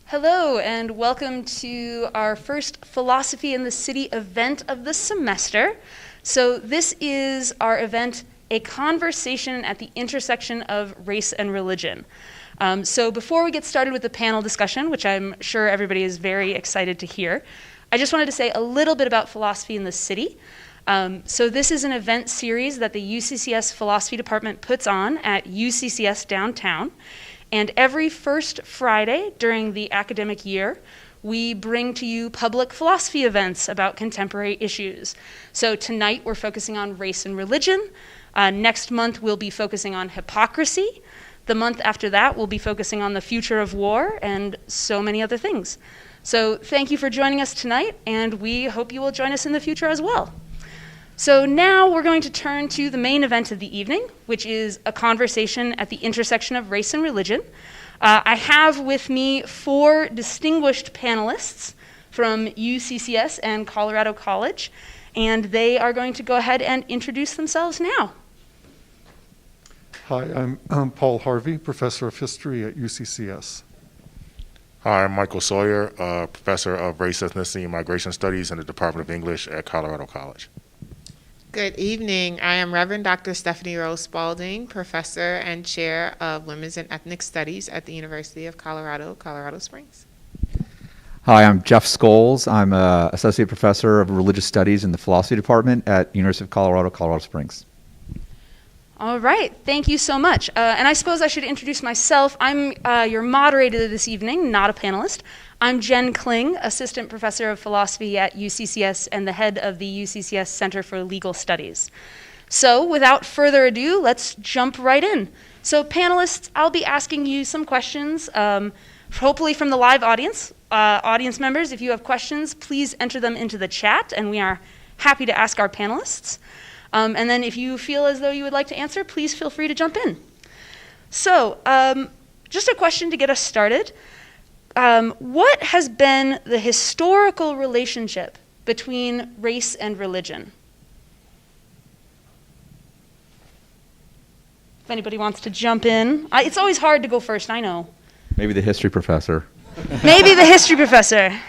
Hello, and welcome to our first Philosophy in the City event of the semester. So this is our event, A Conversation at the Intersection of Race and Religion. So before we get started with the panel discussion, which I'm sure everybody is very excited to hear, I just wanted to say a little bit about Philosophy in the City. So this is an event series that the UCCS Philosophy Department puts on at UCCS downtown. And every first Friday during the academic year, we bring to you public philosophy events about contemporary issues. So tonight we're focusing on race and religion. Next month we'll be focusing on hypocrisy. The month after that we'll be focusing on the future of war and so many other things. So thank you for joining us tonight, and we hope you will join us in the future as well. So now we're going to turn to the main event of the evening, which is a conversation at the intersection of race and religion. I have with me 4 distinguished panelists from UCCS and Colorado College, and they are going to go ahead and introduce themselves now. Hi, I'm Paul Harvey, Professor of History at UCCS. Hi, I'm Michael Sawyer, Professor of Race, Ethnicity, and Migration Studies in the Department of English at Colorado College. Good evening. I am Reverend Dr. Stephany Rose Spalding, Professor and Chair of Women's and Ethnic Studies at the University of Colorado, Colorado Springs. Hi, I'm Jeff Scholes. I'm an Associate Professor of Religious Studies in the Philosophy Department at University of Colorado, Colorado Springs. All right, thank you so much. And I suppose I should introduce myself. I'm your moderator this evening, not a panelist. I'm Jen Kling, Assistant Professor of Philosophy at UCCS and the head of the UCCS Center for Legal Studies. So without further ado, let's jump right in. So panelists, I'll be asking you some questions, hopefully from the live audience. Audience members, if you have questions, please enter them into the chat, and we are happy to ask our panelists. And then if you feel as though you would like to answer, please feel free to jump in. So just a question to get us started. What has been the historical relationship between race and religion? If anybody wants to jump in. It's always hard to go first, I know. Maybe the history professor. Maybe the history professor.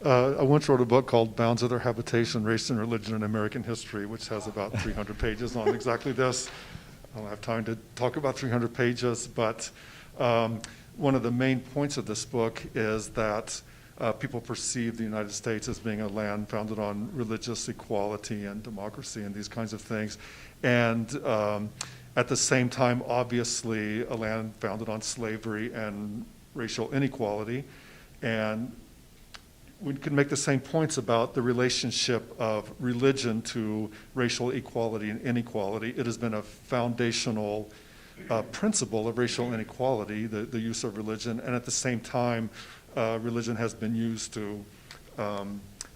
I once wrote a book called Bounds of Their Habitation, Race and Religion in American History, which has about 300 pages on exactly this. I don't have time to talk about 300 pages, but one of the main points of this book is that people perceive the United States as being a land founded on religious equality and democracy and these kinds of things. And at the same time, obviously, a land founded on slavery and racial inequality. And we can make the same points about the relationship of religion to racial equality and inequality. It has been a foundational principle of racial inequality, the use of religion, and at the same time, religion has been used to,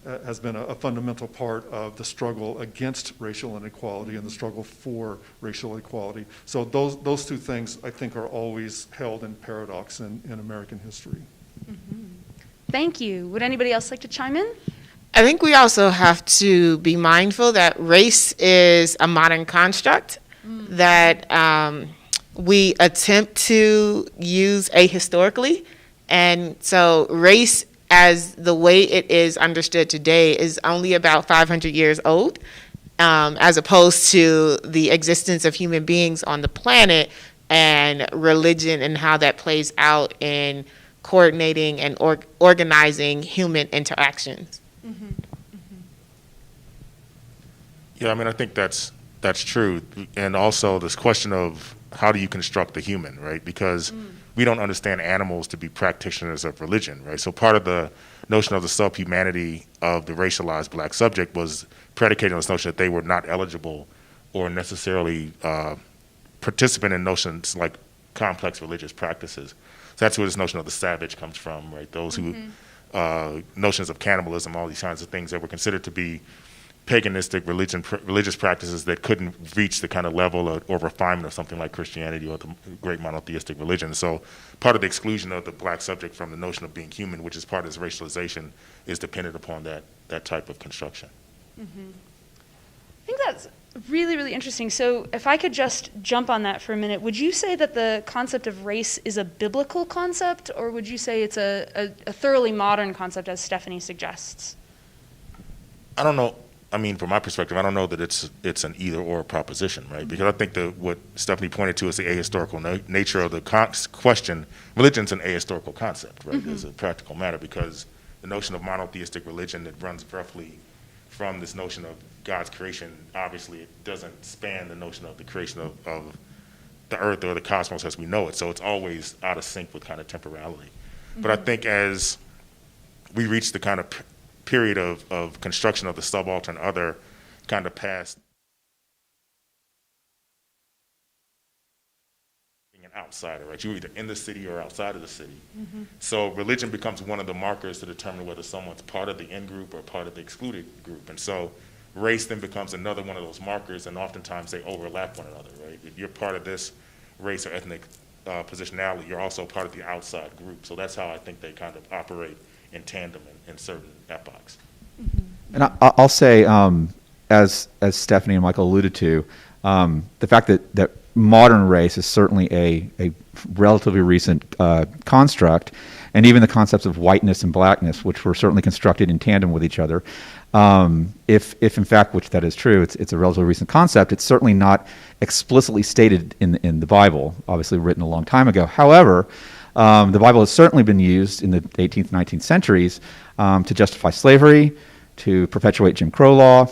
has been a fundamental part of the struggle against racial inequality and the struggle for racial equality. So those two things, I think, are always held in paradox in American history. Mm-hmm. Thank you. Would anybody else like to chime in? I think we also have to be mindful that race is a modern construct that we attempt to use ahistorically. And so race, as the way it is understood today, is only about 500 years old, as opposed to the existence of human beings on the planet and religion and how that plays out in coordinating and organizing human interactions. Mm-hmm. Mm-hmm. Yeah, I mean, I think that's true. And also this question of how do you construct the human, right? Because we don't understand animals to be practitioners of religion, right? So part of the notion of the subhumanity of the racialized black subject was predicated on this notion that they were not eligible or necessarily participant in notions like complex religious practices. So that's where this notion of the savage comes from, right? Those who, notions of cannibalism, all these kinds of things that were considered to be paganistic religious practices that couldn't reach the kind of level or refinement of something like Christianity or the great monotheistic religion. So part of the exclusion of the black subject from the notion of being human, which is part of this racialization, is dependent upon that type of construction. Mm-hmm. I think that's really, really interesting. So if I could just jump on that for a minute, would you say that the concept of race is a biblical concept, or would you say it's a thoroughly modern concept, as Stephany suggests? I don't know. I mean, from my perspective, I don't know that it's an either-or proposition, right? Mm-hmm. Because I think that what Stephany pointed to is the ahistorical nature of the question. Religion's an ahistorical concept, right? Mm-hmm. It's a practical matter, because the notion of monotheistic religion that runs roughly from this notion of God's creation, obviously it doesn't span the notion of the creation of the earth or the cosmos as we know it. So it's always out of sync with kind of temporality. Mm-hmm. But I think as we reach the kind of period of construction of the subaltern other kind of past being an outsider, right? You're either in the city or outside of the city. Mm-hmm. So religion becomes one of the markers to determine whether someone's part of the in-group or part of the excluded group. And so race then becomes another one of those markers, and oftentimes they overlap one another, right? If you're part of this race or ethnic positionality, you're also part of the outside group. So that's how I think they kind of operate in tandem in certain epochs. Mm-hmm. And I'll say, as Stephany and Michael alluded to, the fact that modern race is certainly a relatively recent construct, and even the concepts of whiteness and blackness, which were certainly constructed in tandem with each other. If in fact, which that is true, it's a relatively recent concept, it's certainly not explicitly stated in the Bible, obviously written a long time ago. However, the Bible has certainly been used in the 18th, 19th centuries to justify slavery, to perpetuate Jim Crow law.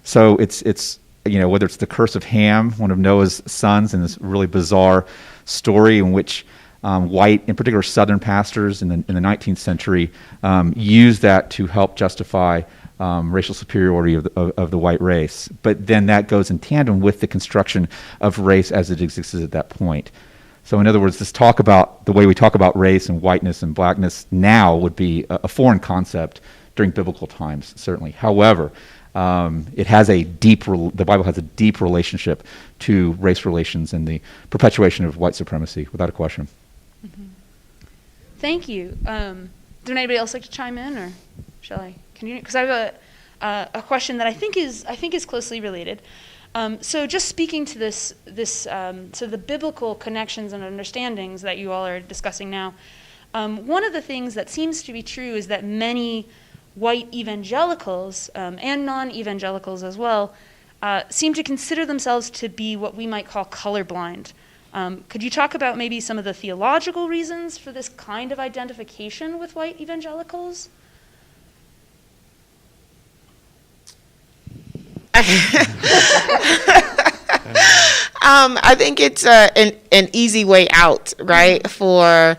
So it's whether it's the curse of Ham, one of Noah's sons, in this really bizarre story in which white, in particular Southern pastors in the 19th century, used that to help justify racial superiority of the white race. But then that goes in tandem with the construction of race as it existed at that point. So in other words, the way we talk about race and whiteness and blackness now would be a foreign concept during biblical times, certainly. However, the Bible has a deep relationship to race relations and the perpetuation of white supremacy, without a question. Mm-hmm. Thank you. Would anybody else like to chime in, or shall I continue? Because I have a question that I think is closely related. So just speaking to this so the biblical connections and understandings that you all are discussing now, one of the things that seems to be true is that many white evangelicals and non-evangelicals as well seem to consider themselves to be what we might call colorblind. Could you talk about maybe some of the theological reasons for this kind of identification with white evangelicals? I think it's an easy way out, right, for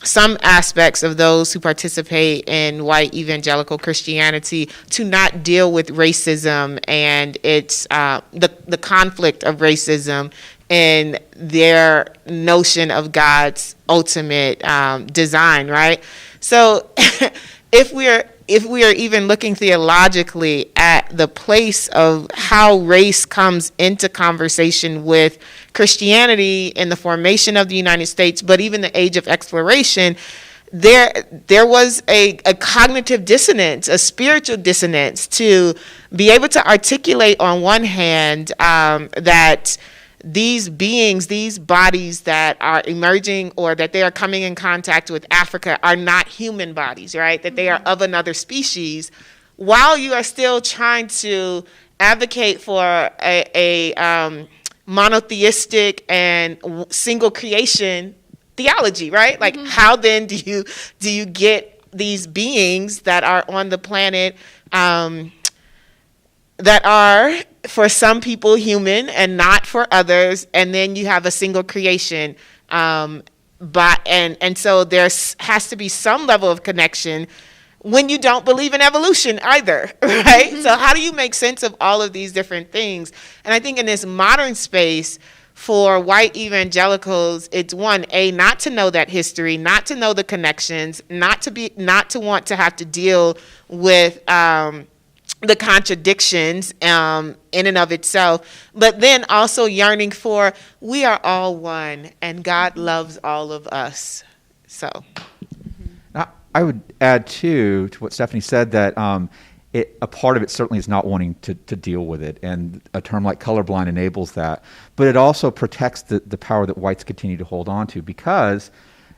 some aspects of those who participate in white evangelical Christianity to not deal with racism and its the conflict of racism in their notion of God's ultimate design, right? So if we are even looking theologically at the place of how race comes into conversation with Christianity in the formation of the United States, but even the age of exploration, there was a cognitive dissonance, a spiritual dissonance, to be able to articulate on one hand that these beings, these bodies that are emerging or that they are coming in contact with Africa are not human bodies, right? That they are of another species, while you are still trying to advocate for a monotheistic and single creation theology, right? Like, how then do you get these beings that are on the planet that are for some people human and not for others, and then you have a single creation, and so there has to be some level of connection when you don't believe in evolution either, right? Mm-hmm. So how do you make sense of all of these different things? And I think in this modern space, for white evangelicals, it's not to know that history, not to know the connections, not to want to have to deal with the contradictions in and of itself, but then also yearning for, we are all one and God loves all of us. So I would add too to what Stephany said that a part of it certainly is not wanting to deal with it, and a term like colorblind enables that. But it also protects the power that whites continue to hold on to, because,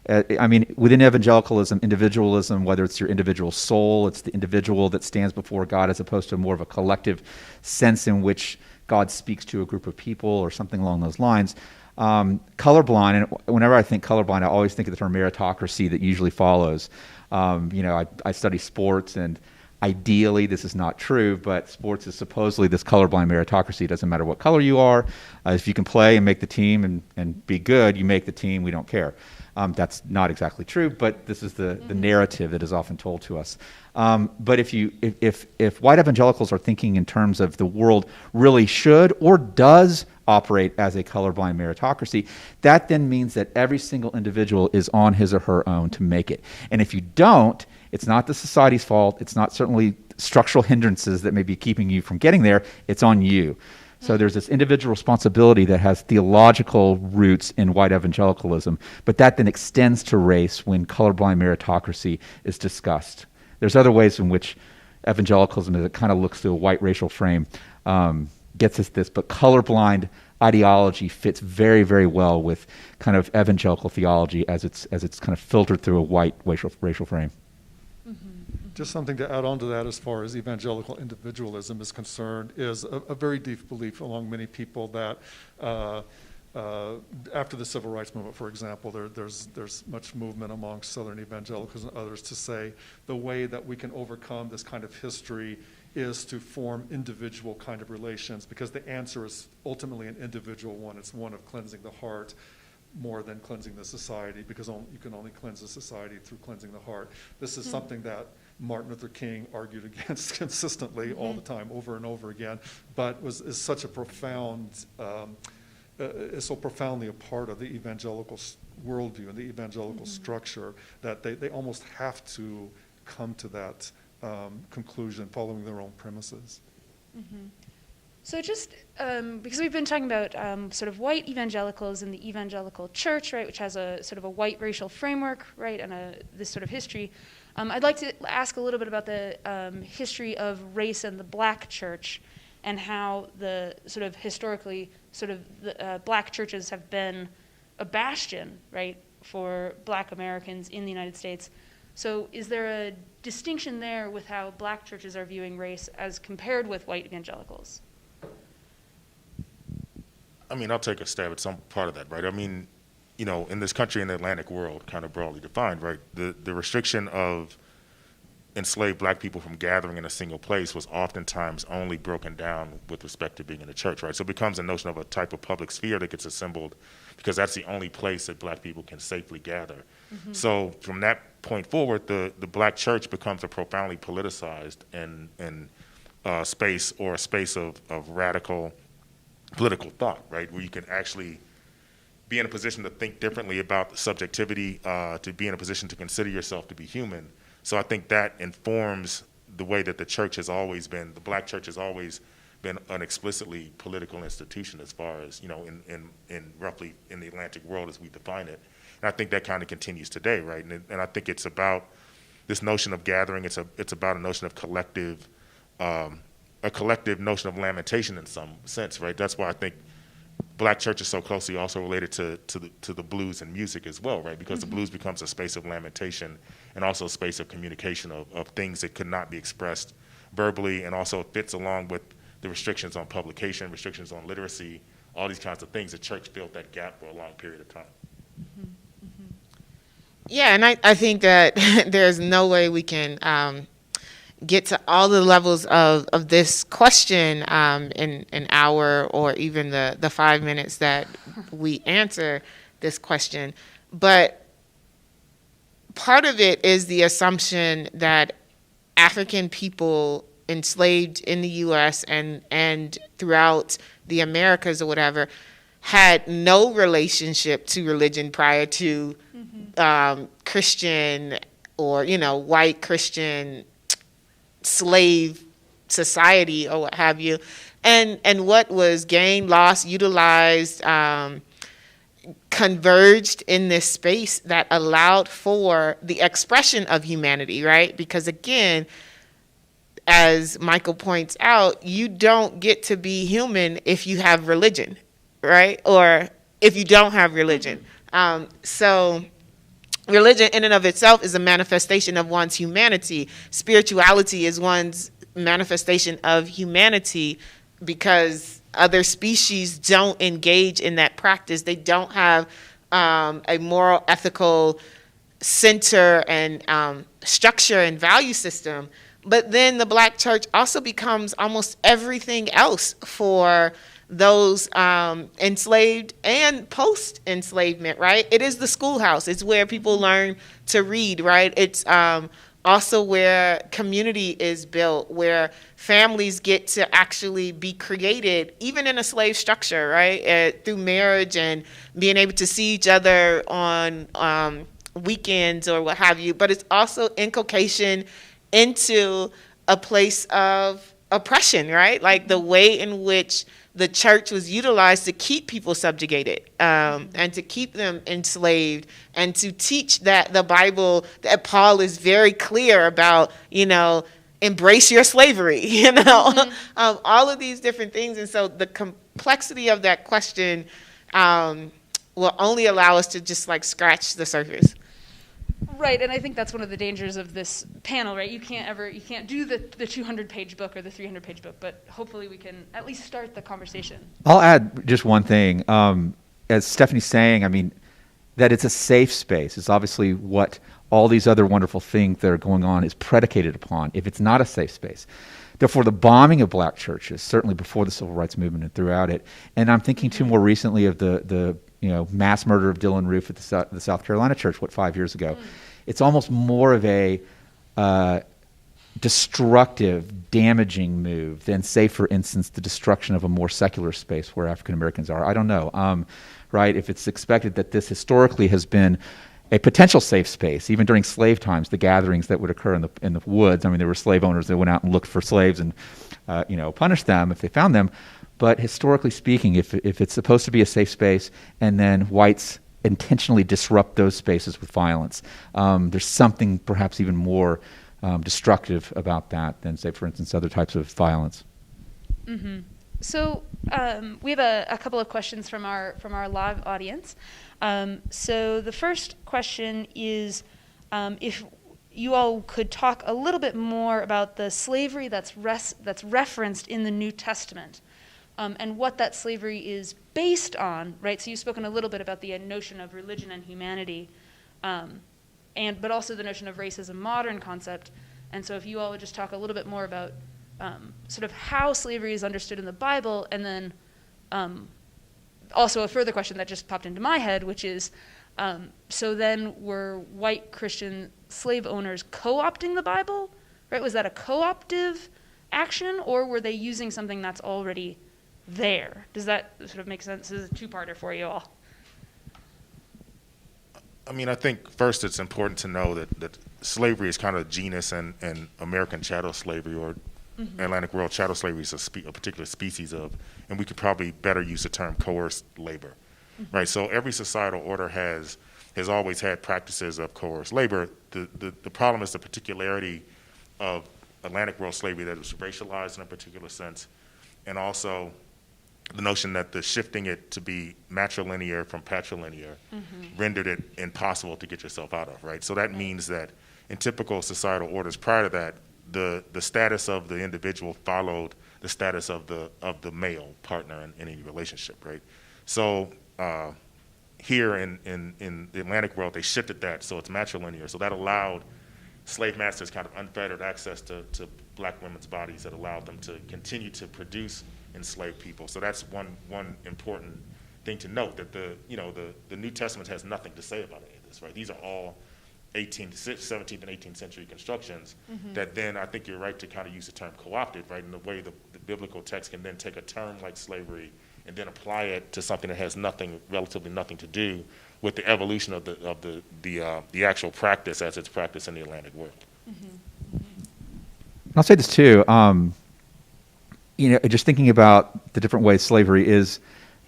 within evangelicalism, individualism, whether it's your individual soul, it's the individual that stands before God as opposed to more of a collective sense in which God speaks to a group of people or something along those lines. Colorblind, and whenever I think colorblind, I always think of the term meritocracy that usually follows. I study sports, and ideally, this is not true, but sports is supposedly this colorblind meritocracy. It doesn't matter what color you are. If you can play and make the team and be good, you make the team. We don't care. That's not exactly true, but this is the narrative that is often told to us. But if white evangelicals are thinking in terms of the world really should or does operate as a colorblind meritocracy, that then means that every single individual is on his or her own to make it. And if you don't, it's not the society's fault. It's not certainly structural hindrances that may be keeping you from getting there. It's on you. So there's this individual responsibility that has theological roots in white evangelicalism, but that then extends to race when colorblind meritocracy is discussed. There's other ways in which evangelicalism, as it kind of looks through a white racial frame, gets us this, but colorblind ideology fits very, very well with kind of evangelical theology as it's kind of filtered through a white racial frame. Just something to add on to that as far as evangelical individualism is concerned is a very deep belief among many people that after the Civil Rights Movement, for example, there's much movement among Southern evangelicals and others to say the way that we can overcome this kind of history is to form individual kind of relations, because the answer is ultimately an individual one. It's one of cleansing the heart more than cleansing the society, because you can only cleanse the society through cleansing the heart. This is something that Martin Luther King argued against consistently all the time, over and over again, but is such a profound, is so profoundly a part of the evangelical worldview and the evangelical structure that they almost have to come to that conclusion following their own premises. So just because we've been talking about sort of white evangelicals and the evangelical church, right, which has a sort of a white racial framework, right, and this sort of history, I'd like to ask a little bit about the history of race and the black church, and how the sort of historically sort of the black churches have been a bastion, right, for black Americans in the United States. So is there a distinction there with how black churches are viewing race as compared with white evangelicals? I'll take a stab at some part of that, right? In this country, in the Atlantic world, kind of broadly defined, right, the restriction of enslaved black people from gathering in a single place was oftentimes only broken down with respect to being in the church, right? So it becomes a notion of a type of public sphere that gets assembled because that's the only place that black people can safely gather. So from that point forward, the black church becomes a profoundly politicized and space, or a space of radical political thought, right, where you can actually be in a position to think differently about the subjectivity, to be in a position to consider yourself to be human. So I think that informs the way that the church has always been, the black church has always been an explicitly political institution as far as, in roughly in the Atlantic world as we define it. And I think that kind of continues today, right? And I think it's about this notion of gathering, it's about a notion of collective, a collective notion of lamentation in some sense, right? That's why I think black church is so closely also related to the blues and music as well, right? Because the blues becomes a space of lamentation and also a space of communication of things that could not be expressed verbally, and also fits along with the restrictions on publication, restrictions on literacy, all these kinds of things. The church filled that gap for a long period of time. Yeah, and I think that there's no way we can get to all the levels of this question in an hour, or even the 5 minutes that we answer this question. But part of it is the assumption that African people enslaved in the U.S. and throughout the Americas or whatever had no relationship to religion prior to Christian or, white Christian slave society or what have you. And what was gained, lost, utilized, converged in this space that allowed for the expression of humanity, right? Because again, as Michael points out, you don't get to be human if you have religion, right? Or if you don't have religion. So religion in and of itself is a manifestation of one's humanity. Spirituality is one's manifestation of humanity, because other species don't engage in that practice. They don't have a moral, ethical center and structure and value system. But then the Black church also becomes almost everything else for those enslaved and post-enslavement, right? It is the schoolhouse. It's where people learn to read, right? It's also where community is built, where families get to actually be created, even in a slave structure, right? Through marriage and being able to see each other on weekends or what have you. But it's also inculcation into a place of oppression, right? Like the way in which the church was utilized to keep people subjugated and to keep them enslaved, and to teach that the Bible, that Paul is very clear about, embrace your slavery, all of these different things. And so the complexity of that question will only allow us to just like scratch the surface. Right, and I think that's one of the dangers of this panel, right? You can't do the 200-page book or the 300-page book, but hopefully we can at least start the conversation. I'll add just one thing. As Stephany's saying, I mean, that it's a safe space. It's obviously what all these other wonderful things that are going on is predicated upon. If it's not a safe space, therefore the bombing of Black churches, certainly before the Civil Rights Movement and throughout it, and I'm thinking too more recently of the mass murder of Dylan Roof at the South Carolina church, 5 years ago. It's almost more of a destructive, damaging move than, say, for instance, the destruction of a more secular space where African Americans are. I don't know, right? If it's expected that this historically has been a potential safe space, even during slave times, the gatherings that would occur in the woods. I mean, there were slave owners that went out and looked for slaves and punished them if they found them. But historically speaking, if it's supposed to be a safe space and then whites intentionally disrupt those spaces with violence, there's something perhaps even more destructive about that than, say, for instance, other types of violence. Mm-hmm. So we have a couple of questions from our live audience. So the first question is if you all could talk a little bit more about the slavery that's referenced in the New Testament. And what that slavery is based on, right? So you've spoken a little bit about the notion of religion and humanity, but also the notion of race as a modern concept. And so if you all would just talk a little bit more about sort of how slavery is understood in the Bible, and then also a further question that just popped into my head, which is, so then were white Christian slave owners co-opting the Bible, right? Was that a co-optive action, or were they using something that's already there? Does that sort of make sense? This is a two-parter for you all. I mean, I think first it's important to know that slavery is kind of a genus, and American chattel slavery or Atlantic world chattel slavery is a particular species of, and we could probably better use the term coerced labor, right? So every societal order has always had practices of coerced labor. The problem is the particularity of Atlantic world slavery, that it was racialized in a particular sense, and also the notion that the shifting it to be matrilinear from patrilinear rendered it impossible to get yourself out of, right? So that means that in typical societal orders prior to that, the status of the individual followed the status of the male partner in any relationship, right? So here in the Atlantic world, they shifted that so it's matrilinear. So that allowed slave masters kind of unfettered access to Black women's bodies, that allowed them to continue to produce enslaved people. So that's one important thing to note, that the New Testament has nothing to say about any of this, right? These are all 17th and 18th century constructions that then, I think you're right to kind of use the term co-opted, right? In the way the biblical text can then take a term like slavery and then apply it to something that has relatively nothing to do with the evolution of the actual practice as it's practiced in the Atlantic world. I'll say this too. Just thinking about the different ways slavery is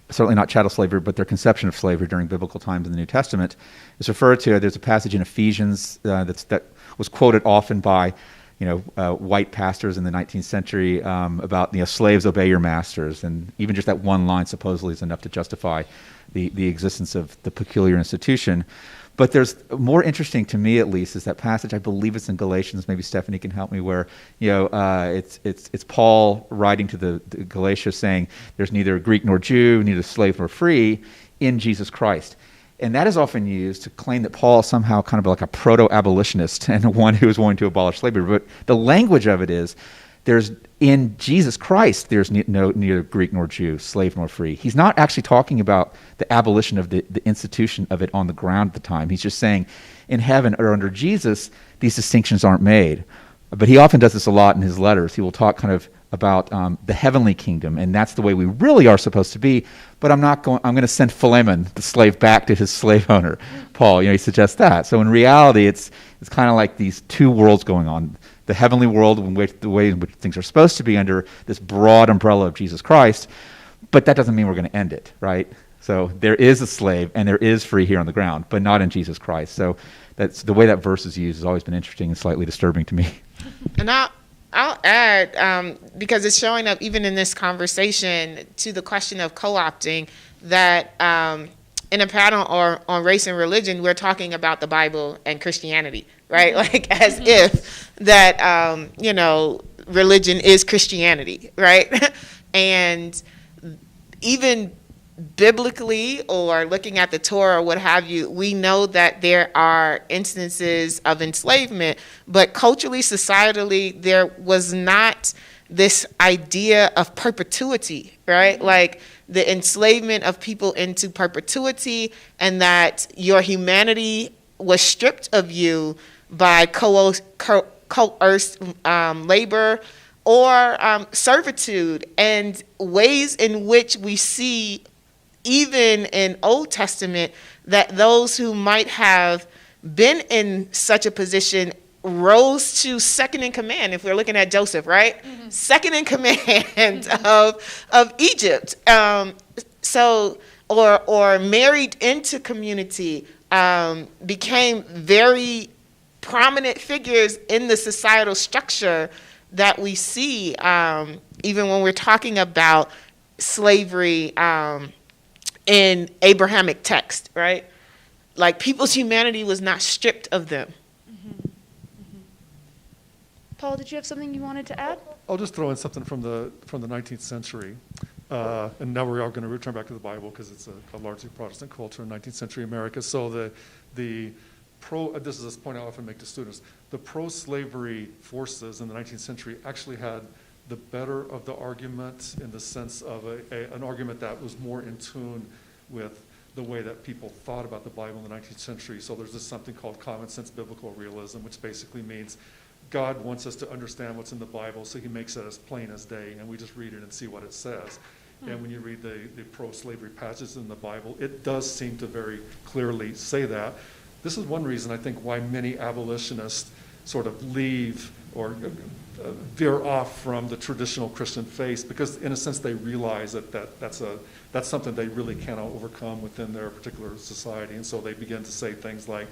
certainly not chattel slavery, but their conception of slavery during biblical times in the New Testament is referred to. There's a passage in Ephesians that was quoted often by, white pastors in the 19th century about slaves obey your masters, and even just that one line supposedly is enough to justify the existence of the peculiar institution. But there's more interesting to me, at least, is that passage. I believe it's in Galatians. Maybe Stephany can help me. Where it's Paul writing to the Galatia, saying there's neither Greek nor Jew, neither slave nor free in Jesus Christ. And that is often used to claim that Paul is somehow kind of like a proto-abolitionist and one who is wanting to abolish slavery. But the language of it is, there's in Jesus Christ, there's neither Greek nor Jew, slave nor free. He's not actually talking about the abolition of the institution of it on the ground at the time. He's just saying, in heaven or under Jesus, these distinctions aren't made. But he often does this a lot in his letters. He will talk kind of about the heavenly kingdom, and that's the way we really are supposed to be. But I'm going to send Philemon, the slave, back to his slave owner, Paul. He suggests that. So in reality, it's kind of like these two worlds going on. The heavenly world, the way in which things are supposed to be under this broad umbrella of Jesus Christ, but that doesn't mean we're going to end it, right? So there is a slave and there is free here on the ground, but not in Jesus Christ. So that's the way that verse is used has always been interesting and slightly disturbing to me. And I'll add, because it's showing up even in this conversation, to the question of co-opting, that in a panel on race and religion, we're talking about the Bible and Christianity, right? Like as if that, religion is Christianity, right? And even biblically, or looking at the Torah or what have you, we know that there are instances of enslavement, but culturally, societally, there was not this idea of perpetuity, right? Like the enslavement of people into perpetuity, and that your humanity was stripped of you by coerced labor or servitude, and ways in which we see even in Old Testament that those who might have been in such a position rose to second in command. If we're looking at Joseph, right? Mm-hmm. Second in command of Egypt. Or married into community, became very prominent figures in the societal structure that we see, even when we're talking about slavery in Abrahamic text, right? Like people's humanity was not stripped of them. Mm-hmm. Mm-hmm. Paul, did you have something you wanted to add? I'll just throw in something from the 19th century. And now we are going to return back to the Bible because it's a largely Protestant culture in 19th century America. So this is a point I often make to students, the pro-slavery forces in the 19th century actually had the better of the argument, in the sense of an argument that was more in tune with the way that people thought about the Bible in the 19th century. So there's something called common sense biblical realism, which basically means God wants us to understand what's in the Bible, so he makes it as plain as day, and we just read it and see what it says. And when you read the pro-slavery passages in the Bible, it does seem to very clearly say that. This is one reason, I think, why many abolitionists sort of leave or veer off from the traditional Christian faith, because in a sense they realize that's something they really cannot overcome within their particular society. And so they begin to say things like,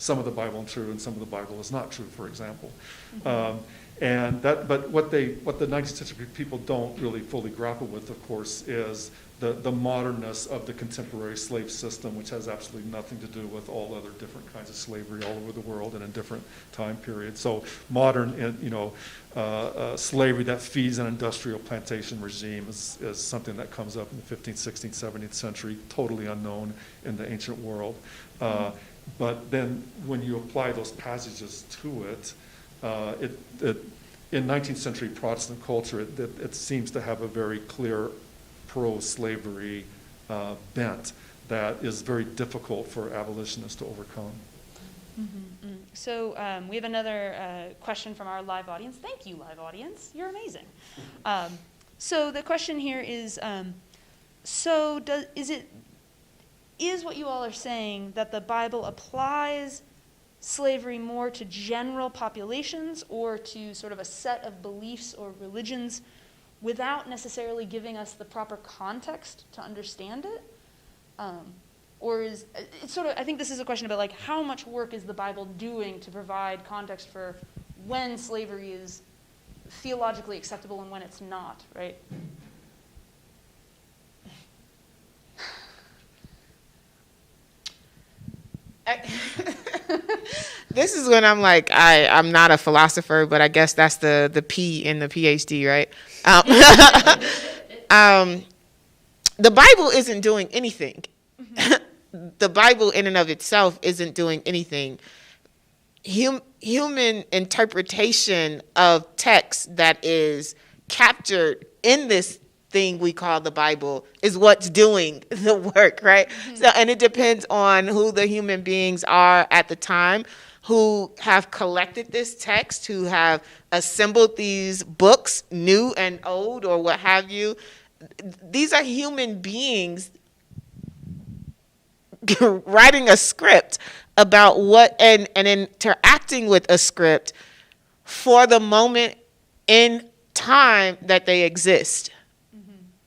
some of the Bible is true and some of the Bible is not true, for example. Mm-hmm. But what the 19th century people don't really fully grapple with, of course, is the modernness of the contemporary slave system, which has absolutely nothing to do with all other different kinds of slavery all over the world and in different time periods. So modern, slavery that feeds an industrial plantation regime is something that comes up in the 15th, 16th, 17th century, totally unknown in the ancient world. But then when you apply those passages to it, in 19th century Protestant culture, it seems to have a very clear pro-slavery bent that is very difficult for abolitionists to overcome. Mm-hmm. So we have another question from our live audience. Thank you, live audience. You're amazing. So the question here is, is what you all are saying that the Bible applies slavery more to general populations or to sort of a set of beliefs or religions without necessarily giving us the proper context to understand it? Or is it's sort of, I think this is a question about like how much work is the Bible doing to provide context for when slavery is theologically acceptable and when it's not, right? This is when I'm like, I'm not a philosopher, but I guess that's the P in the Ph.D., right? The Bible isn't doing anything. The Bible in and of itself isn't doing anything. Human interpretation of text that is captured in this thing we call the Bible is what's doing the work, right? So, and it depends on who the human beings are at the time, who have collected this text, who have assembled these books, new and old or what have you. These are human beings writing a script about what and interacting with a script for the moment in time that they exist.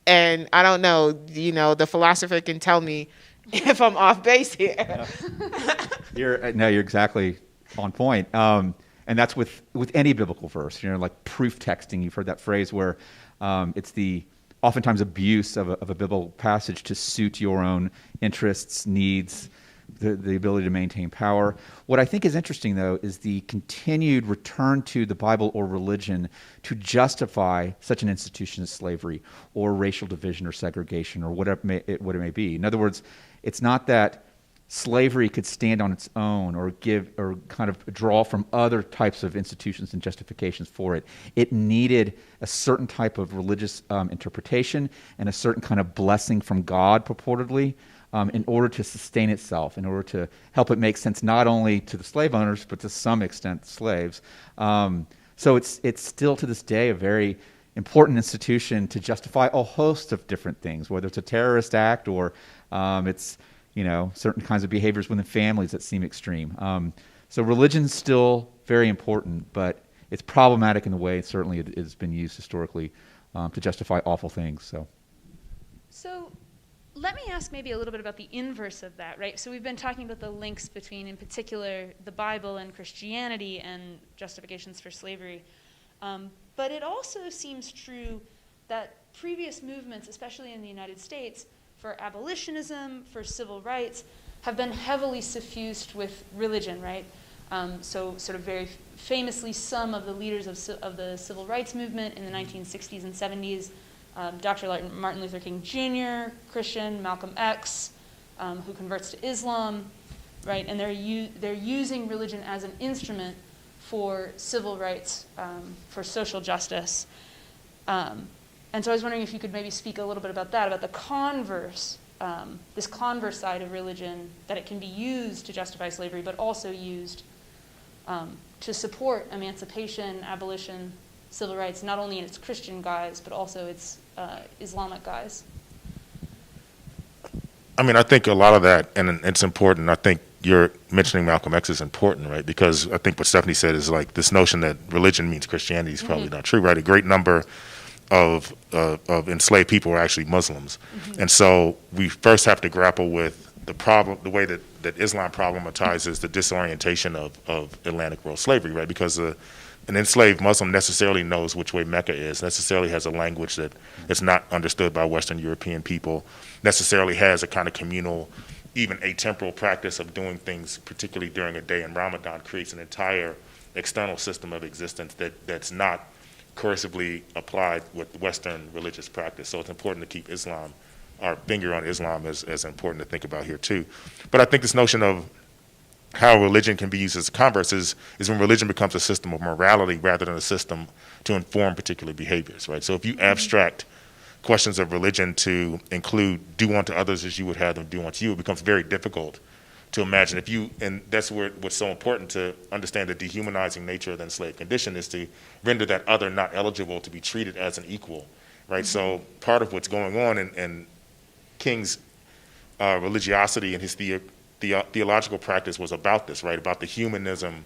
And I don't know, the philosopher can tell me if I'm off base here. You're exactly on point. And that's with any biblical verse, like proof texting. You've heard that phrase where it's the oftentimes abuse of a biblical passage to suit your own interests, needs, the ability to maintain power. What I think is interesting, though, is the continued return to the Bible or religion to justify such an institution as slavery or racial division or segregation or whatever what it may be. In other words, it's not that slavery could stand on its own or kind of draw from other types of institutions and justifications for it. It needed a certain type of religious interpretation and a certain kind of blessing from God, purportedly, in order to sustain itself, in order to help it make sense not only to the slave owners, but to some extent slaves. So it's still to this day a very important institution to justify a host of different things, whether it's a terrorist act or it's certain kinds of behaviors within families that seem extreme. So religion's still very important, but it's problematic in the way certainly it has been used historically to justify awful things. So let me ask maybe a little bit about the inverse of that, right? So we've been talking about the links between, in particular, the Bible and Christianity and justifications for slavery. But it also seems true that previous movements, especially in the United States, for abolitionism, for civil rights, have been heavily suffused with religion, right? So sort of very famously, some of the leaders of the civil rights movement in the 1960s and 70s, Dr. Martin Luther King Jr., Christian, Malcolm X, who converts to Islam, right? And they're using religion as an instrument for civil rights, for social justice. And so I was wondering if you could maybe speak a little bit about that, about the converse, this converse side of religion, that it can be used to justify slavery, but also used to support emancipation, abolition, civil rights, not only in its Christian guise, but also its Islamic guise. I mean, I think a lot of that, and it's important. I think you're mentioning Malcolm X is important, right? Because I think what Stephany said is like this notion that religion means Christianity is probably not true, right? A great number of enslaved people are actually Muslims. And so we first have to grapple with the problem, the way that Islam problematizes the disorientation of Atlantic world slavery, right? Because an enslaved Muslim necessarily knows which way Mecca is, necessarily has a language that is not understood by Western European people, necessarily has a kind of communal, even atemporal practice of doing things, particularly during a day in Ramadan, creates an entire external system of existence that's not coercively applied with Western religious practice. So it's important to keep Islam, our finger on Islam, as important to think about here too. But I think this notion of how religion can be used as a converse is when religion becomes a system of morality rather than a system to inform particular behaviors, right? So if you abstract questions of religion to include do unto others as you would have them do unto you, it becomes very difficult to imagine. And that's what's so important to understand the dehumanizing nature of the enslaved condition is to render that other not eligible to be treated as an equal, right? So part of what's going on in King's religiosity and his theological practice was about this, right? About the humanism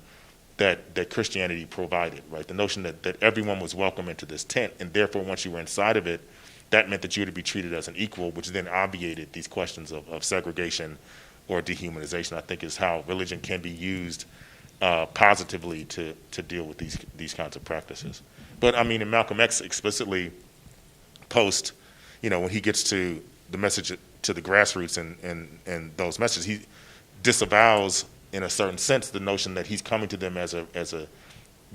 that Christianity provided, right? The notion that everyone was welcome into this tent, and therefore once you were inside of it, that meant that you were to be treated as an equal, which then obviated these questions of segregation or dehumanization. I think is how religion can be used positively to deal with these kinds of practices. But I mean, and Malcolm X explicitly post, when he gets to the message to the grassroots and those messages, he disavows, in a certain sense, the notion that he's coming to them as a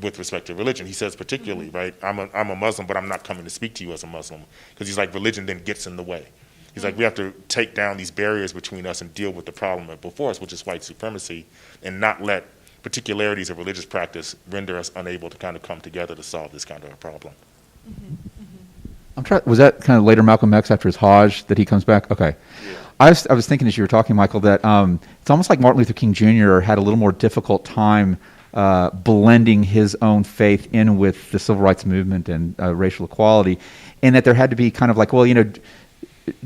with respect to religion. He says particularly, right, I'm a Muslim, but I'm not coming to speak to you as a Muslim, because he's like, religion then gets in the way. He's like, we have to take down these barriers between us and deal with the problem before us, which is white supremacy, and not let particularities of religious practice render us unable to kind of come together to solve this kind of a problem. Was that kind of later Malcolm X after his Hajj that he comes back? Okay. Yeah. I was thinking as you were talking, Michael, that it's almost like Martin Luther King Jr. had a little more difficult time blending his own faith in with the civil rights movement and racial equality, and that there had to be kind of like, well,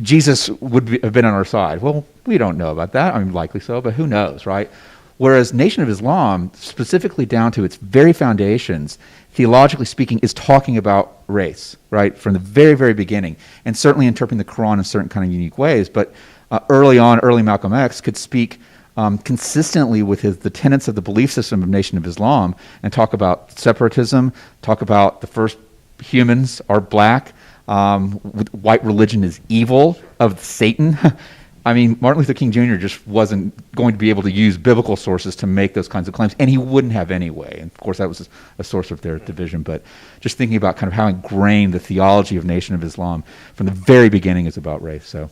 Jesus would have been on our side. Well, we don't know about that. I mean, likely so, but who knows, right? Whereas Nation of Islam, specifically down to its very foundations, theologically speaking, is talking about race, right, from the very, very beginning, and certainly interpreting the Quran in certain kind of unique ways. But early Malcolm X could speak consistently with the tenets of the belief system of Nation of Islam and talk about separatism, talk about the first humans are black, white religion is evil, of Satan. I mean, Martin Luther King Jr. just wasn't going to be able to use biblical sources to make those kinds of claims, and he wouldn't have anyway. And of course, that was a source of their division. But just thinking about kind of how ingrained the theology of Nation of Islam from the very beginning is about race. So,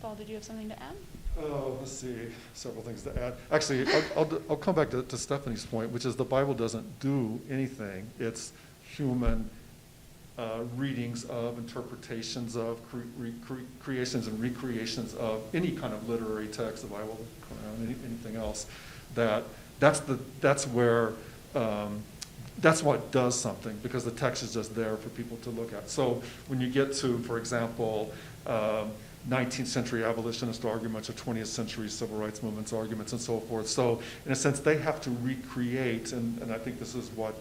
Paul, did you have something to add? Oh, let's see, several things to add. Actually, I'll come back to Stephany's point, which is the Bible doesn't do anything. It's human readings of, interpretations of, creations and recreations of any kind of literary text, the Bible, anything else. That's what does something, because the text is just there for people to look at. So when you get to, for example, 19th century abolitionist arguments or 20th century civil rights movements arguments and so forth. So in a sense, they have to recreate, and I think this is what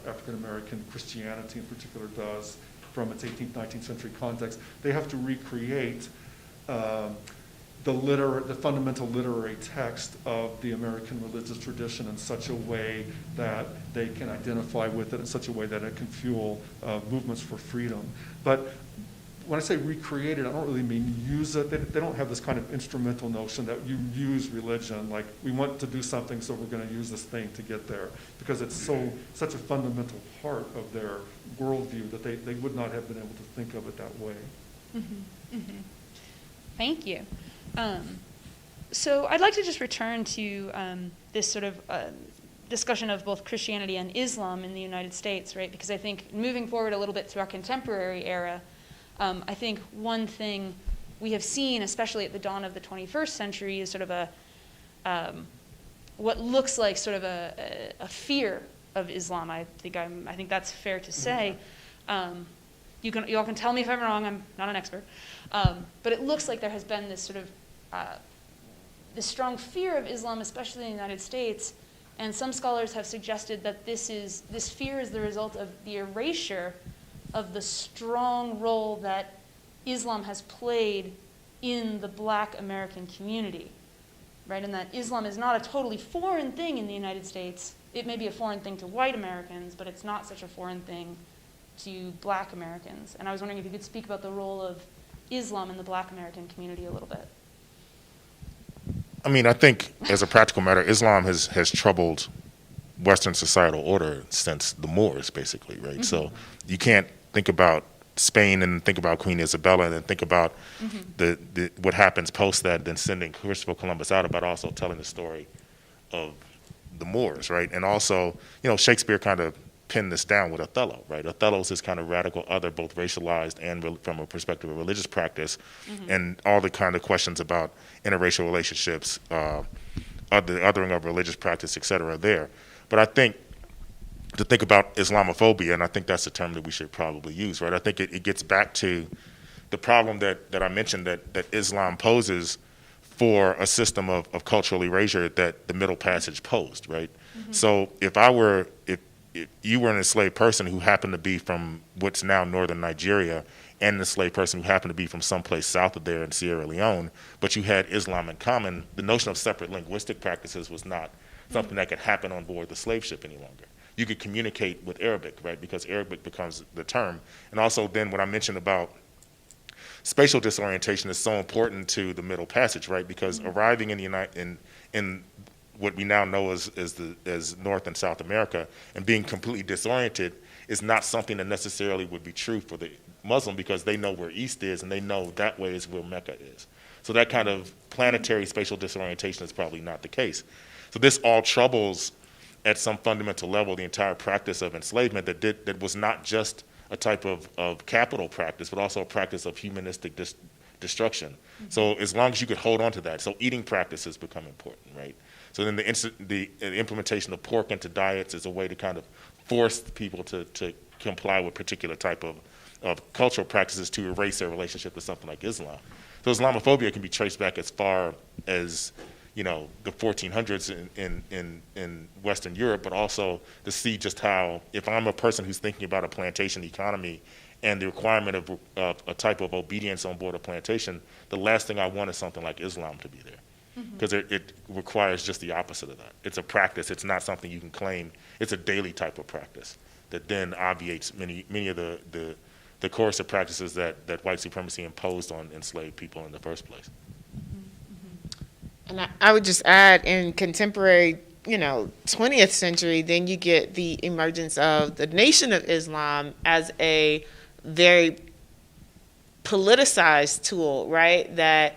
African American Christianity in particular does from its 18th, 19th century context. They have to recreate the fundamental literary text of the American religious tradition in such a way that they can identify with it in such a way that it can fuel movements for freedom. But when I say recreate it, I don't really mean use it. They don't have this kind of instrumental notion that you use religion, like we want to do something, so we're going to use this thing to get there, because it's such a fundamental part of their worldview that they would not have been able to think of it that way. Thank you. So I'd like to just return to this sort of discussion of both Christianity and Islam in the United States, right? Because I think moving forward a little bit to our contemporary era, I think one thing we have seen, especially at the dawn of the 21st century, is sort of what looks like sort of a fear of Islam. I think that's fair to say. You all can tell me if I'm wrong. I'm not an expert, but it looks like there has been this sort of this strong fear of Islam, especially in the United States. And some scholars have suggested that this fear is the result of the erasure of the strong role that Islam has played in the Black American community, right? And that Islam is not a totally foreign thing in the United States. It may be a foreign thing to white Americans, but it's not such a foreign thing to Black Americans. And I was wondering if you could speak about the role of Islam in the Black American community a little bit. I mean, I think as a practical matter, Islam has troubled Western societal order since the Moors, basically, right? So you can't think about Spain and think about Queen Isabella and then think about the what happens post that, then sending Christopher Columbus out, about also telling the story of the Moors, right? And also, Shakespeare kind of pinned this down with Othello, right? Othello's this kind of radical other, both racialized and from a perspective of religious practice, and all the kind of questions about interracial relationships, othering of religious practice, et cetera, there. But I think to think about Islamophobia, and I think that's the term that we should probably use, right? I think it gets back to the problem that I mentioned that Islam poses for a system of cultural erasure that the Middle Passage posed, right? So if you were an enslaved person who happened to be from what's now northern Nigeria, and an enslaved person who happened to be from someplace south of there in Sierra Leone, but you had Islam in common, the notion of separate linguistic practices was not something that could happen on board the slave ship any longer. You could communicate with Arabic, right, because Arabic becomes the term. And also then what I mentioned about spatial disorientation is so important to the Middle Passage, right, because arriving in what we now know as North and South America and being completely disoriented is not something that necessarily would be true for the Muslim, because they know where East is and they know that way is where Mecca is. So that kind of planetary spatial disorientation is probably not the case. So this all troubles at some fundamental level the entire practice of enslavement that was not just a type of capital practice, but also a practice of humanistic destruction. So as long as you could hold on to that, so eating practices become important, right? So then the implementation of pork into diets is a way to kind of force people to comply with particular type of cultural practices to erase their relationship to something like Islam. So Islamophobia can be traced back as far as, you know, the 1400s in Western Europe, but also to see just how, if I'm a person who's thinking about a plantation economy and the requirement of a type of obedience on board a plantation, the last thing I want is something like Islam to be there. Because it requires just the opposite of that. It's a practice. It's not something you can claim. It's a daily type of practice that then obviates many of the coercive practices that white supremacy imposed on enslaved people in the first place. And I would just add, in contemporary, 20th century, then you get the emergence of the Nation of Islam as a very politicized tool, right? That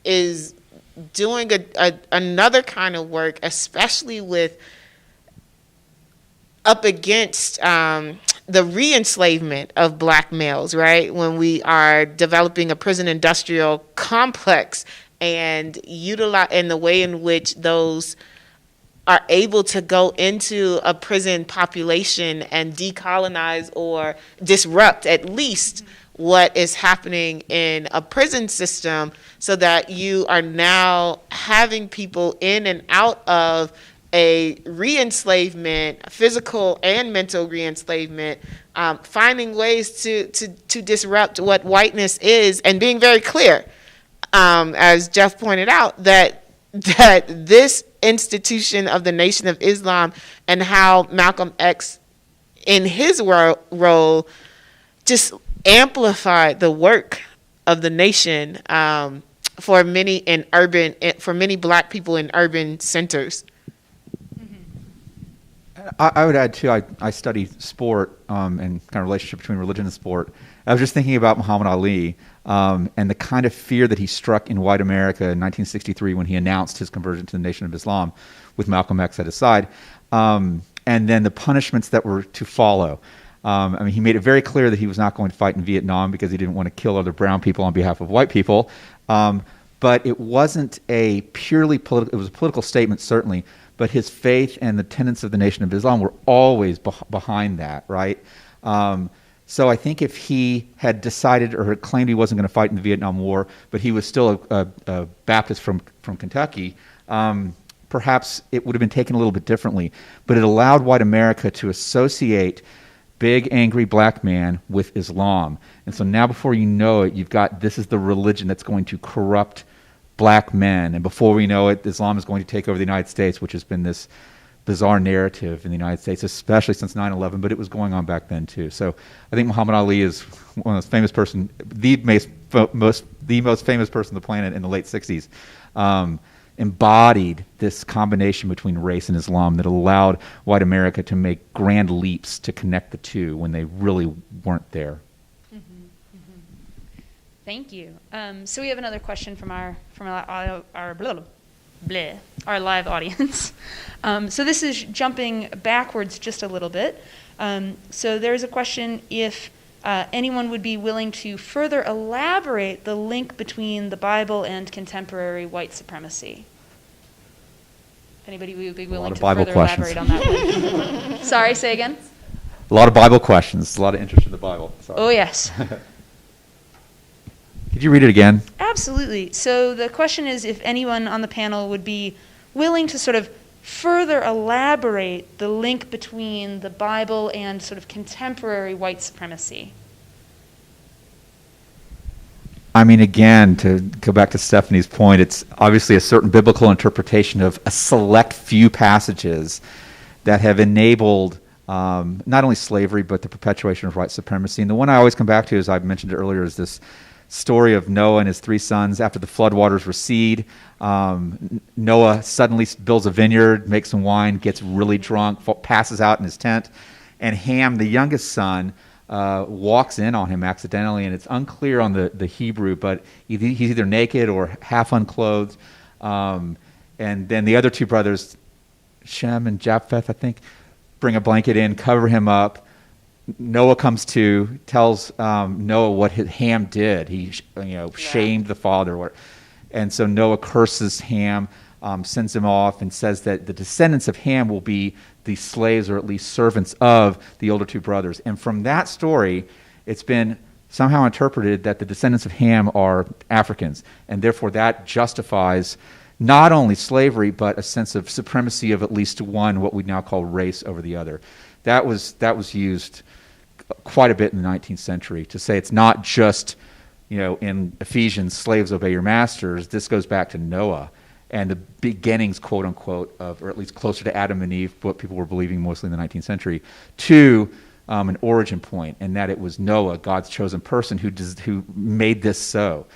is doing another kind of work, especially with up against the re-enslavement of black males, right? When we are developing a prison industrial complex and utilize in the way in which those are able to go into a prison population and decolonize or disrupt at least what is happening in a prison system, so that you are now having people in and out of a re-enslavement, physical and mental re-enslavement, finding ways to disrupt what whiteness is, and being very clear, as Jeff pointed out, that this institution of the Nation of Islam and how Malcolm X in his role just amplified the work of the nation for many black people in urban centers. I would add too, I study sport and kind of relationship between religion and sport. I was just thinking about Muhammad Ali and the kind of fear that he struck in white America in 1963 when he announced his conversion to the Nation of Islam with Malcolm X at his side, and then the punishments that were to follow. He made it very clear that he was not going to fight in Vietnam because he didn't want to kill other brown people on behalf of white people. But it wasn't a purely political, it was a political statement, certainly, but his faith and the tenets of the Nation of Islam were always behind that, right? So I think if he had decided or had claimed he wasn't going to fight in the Vietnam War, but he was still a Baptist from Kentucky, perhaps it would have been taken a little bit differently. But it allowed white America to associate big, angry black man with Islam. And so now before you know it, you've got, this is the religion that's going to corrupt black men. And before we know it, Islam is going to take over the United States, which has been this bizarre narrative in the United States, especially since 9/11, but it was going on back then too. So I think Muhammad Ali is one of the famous person, the most famous person on the planet in the late 60s, embodied this combination between race and Islam that allowed white America to make grand leaps to connect the two when they really weren't there. Thank you. So we have another question from our live audience. So this is jumping backwards just a little bit. So there's a question if anyone would be willing to further elaborate the link between the Bible and contemporary white supremacy. Anybody would be willing to further elaborate on that one? Sorry, say again? A lot of Bible questions, a lot of interest in the Bible. Sorry. Oh, yes. Could you read it again? Absolutely. So the question is if anyone on the panel would be willing to sort of further elaborate the link between the Bible and sort of contemporary white supremacy. I mean, again, to go back to Stephanie's point, it's obviously a certain biblical interpretation of a select few passages that have enabled not only slavery, but the perpetuation of white supremacy. And the one I always come back to, as I mentioned earlier, is this story of Noah and his 3 sons. After the floodwaters recede, Noah suddenly builds a vineyard, makes some wine, gets really drunk, passes out in his tent, and Ham, the youngest son, walks in on him accidentally, and it's unclear on the Hebrew, but he's either naked or half unclothed. And then the other 2 brothers, Shem and Japheth, I think, bring a blanket in, cover him up. Noah comes to, tells Noah what Ham did. He shamed the father. And so Noah curses Ham, sends him off, and says that the descendants of Ham will be the slaves, or at least servants, of the older 2 brothers. And from that story, it's been somehow interpreted that the descendants of Ham are Africans, and therefore that justifies not only slavery, but a sense of supremacy of at least one, what we now call race, over the other. That was used quite a bit in the 19th century to say it's not just, in Ephesians, slaves obey your masters. This goes back to Noah and the beginnings, quote unquote, of, or at least closer to Adam and Eve, what people were believing mostly in the 19th century, to an origin point, and that it was Noah, God's chosen person, who made this so.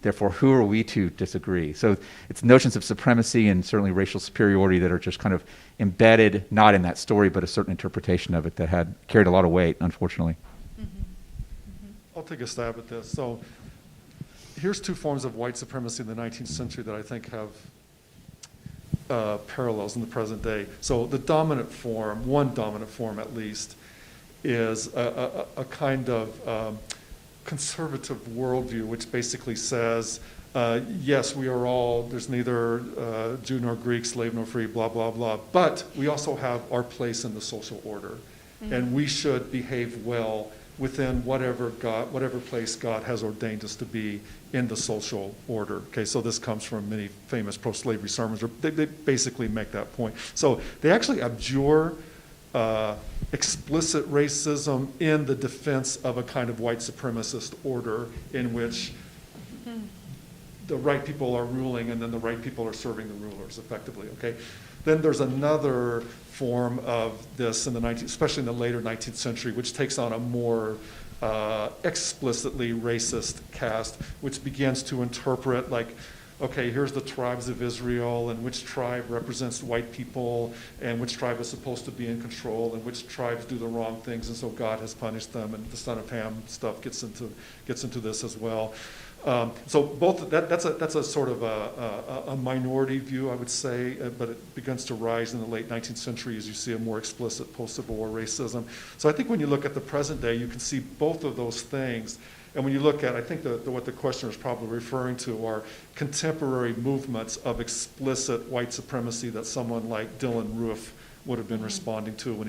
Therefore, who are we to disagree? So it's notions of supremacy and certainly racial superiority that are just kind of embedded, not in that story, but a certain interpretation of it that had carried a lot of weight, unfortunately. I'll take a stab at this. So here's 2 forms of white supremacy in the 19th century that I think have parallels in the present day. So the dominant form, one dominant form at least, is a kind of conservative worldview, which basically says, yes, we are all, there's neither Jew nor Greek, slave nor free, blah, blah, blah, but we also have our place in the social order, and we should behave well within whatever place God has ordained us to be in the social order. Okay, so this comes from many famous pro-slavery sermons. They basically make that point. So they actually abjure explicit racism in the defense of a kind of white supremacist order in which the right people are ruling and then the right people are serving the rulers effectively, okay? Then there's another form of this in the especially in the later 19th century, which takes on a more explicitly racist cast, which begins to interpret like, okay, here's the tribes of Israel, and which tribe represents white people, and which tribe is supposed to be in control, and which tribes do the wrong things, and so God has punished them, and the son of Ham stuff gets into this as well. So both that's a sort of a minority view, I would say, but it begins to rise in the late 19th century as you see a more explicit post-Civil War racism. So I think when you look at the present day, you can see both of those things. And when you look at, I think what the questioner is probably referring to are contemporary movements of explicit white supremacy that someone like Dylan Roof would have been responding to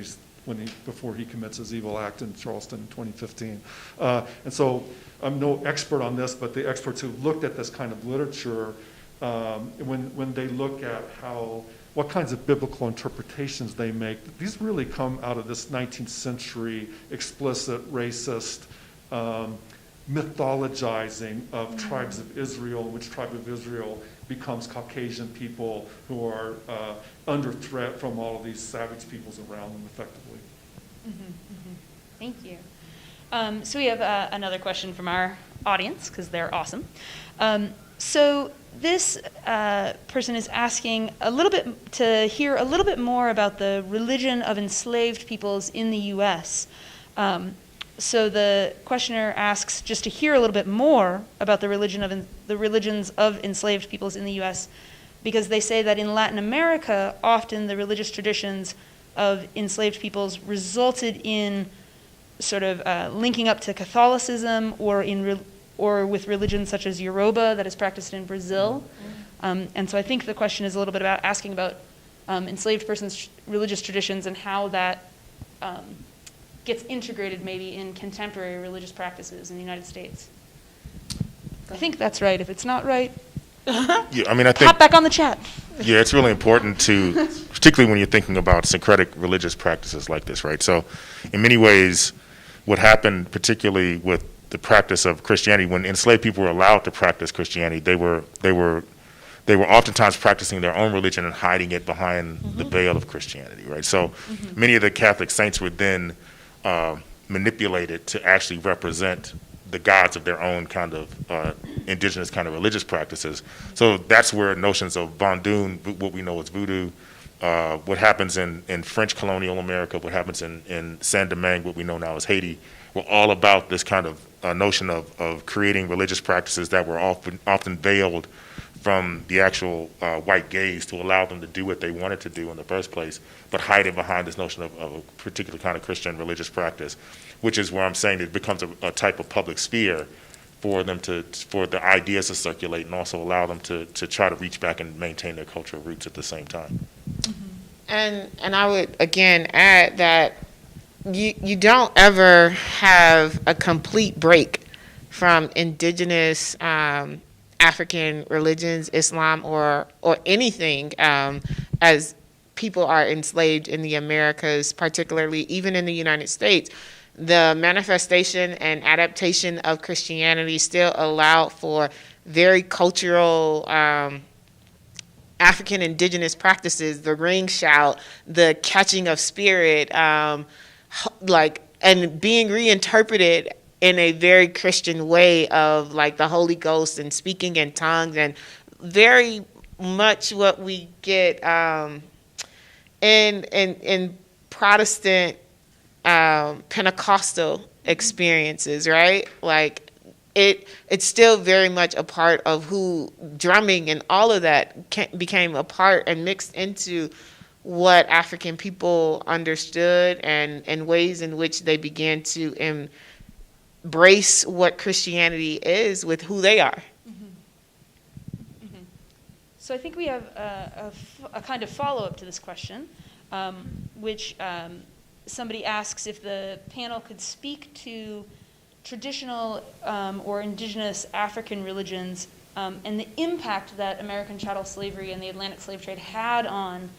before he commits his evil act in Charleston in 2015. And so I'm no expert on this, but the experts who looked at this kind of literature, when they look at what kinds of biblical interpretations they make, these really come out of this 19th century explicit racist mythologizing of tribes of Israel, which tribe of Israel becomes Caucasian people who are under threat from all of these savage peoples around them effectively. Thank you. So we have another question from our audience, because they're awesome. So this person is asking to hear a little bit more about the religion of enslaved peoples in the U.S. So the questioner asks just to hear a little bit more about the religions of enslaved peoples in the U.S., because they say that in Latin America, often the religious traditions of enslaved peoples resulted in sort of linking up to Catholicism or with religions such as Yoruba that is practiced in Brazil. And so I think the question is a little bit about asking about enslaved persons' religious traditions and how that gets integrated maybe in contemporary religious practices in the United States. I think that's right. If it's not right, Yeah, I mean, I think hop back on the chat. Yeah, it's really important to, particularly when you're thinking about syncretic religious practices like this, right? So in many ways, what happened particularly with practice of Christianity. When enslaved people were allowed to practice Christianity, they were oftentimes practicing their own religion and hiding it behind the veil of Christianity, right? So many of the Catholic saints were then manipulated to actually represent the gods of their own kind of indigenous kind of religious practices. So that's where notions of Bandung, what we know as voodoo, what happens in French colonial America, what happens in Saint-Domingue, what we know now as Haiti, were all about this kind of notion of creating religious practices that were often veiled from the actual white gaze to allow them to do what they wanted to do in the first place, but hiding behind this notion of a particular kind of Christian religious practice, which is where I'm saying it becomes a type of public sphere for the ideas to circulate and also allow them to try to reach back and maintain their cultural roots at the same time. And I would again add that you don't ever have a complete break from indigenous African religions, Islam or anything, as people are enslaved in the Americas, particularly even in the United States. The manifestation and adaptation of Christianity still allowed for very cultural African indigenous practices, the ring shout, the catching of spirit, and being reinterpreted in a very Christian way of like the Holy Ghost and speaking in tongues, and very much what we get in Protestant Pentecostal experiences, right? Like it's still very much a part of who drumming and all of that became a part and mixed into what African people understood and ways in which they began to embrace what Christianity is with who they are. So I think we have a kind of follow-up to this question, which somebody asks if the panel could speak to traditional or indigenous African religions and the impact that American chattel slavery and the Atlantic slave trade had on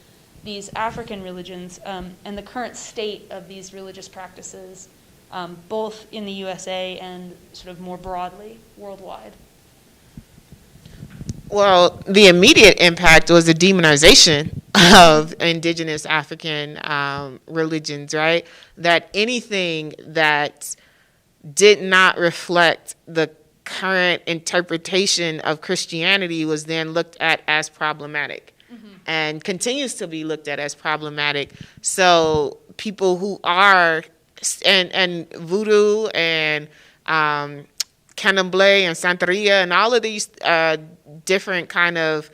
these African religions and the current state of these religious practices, both in the USA and sort of more broadly worldwide. Well, the immediate impact was the demonization of indigenous African religions, right? That anything that did not reflect the current interpretation of Christianity was then looked at as problematic and continues to be looked at as problematic. So people who are, and voodoo and Candomblé and Santeria and all of these different kind of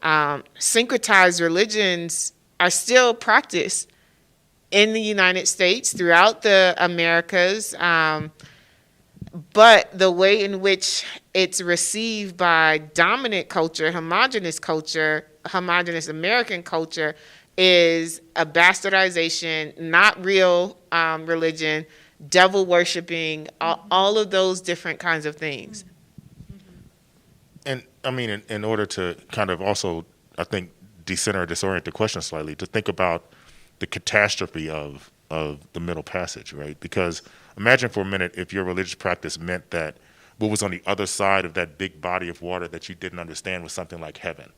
syncretized religions are still practiced in the United States, throughout the Americas, but the way in which it's received by dominant culture, homogenous American culture, is a bastardization, not real religion, devil worshiping, all of those different kinds of things. And I mean, in order to kind of also, I think, decenter or disorient the question slightly, to think about the catastrophe of the Middle Passage, right? Because imagine for a minute if your religious practice meant that what was on the other side of that big body of water that you didn't understand was something like heaven,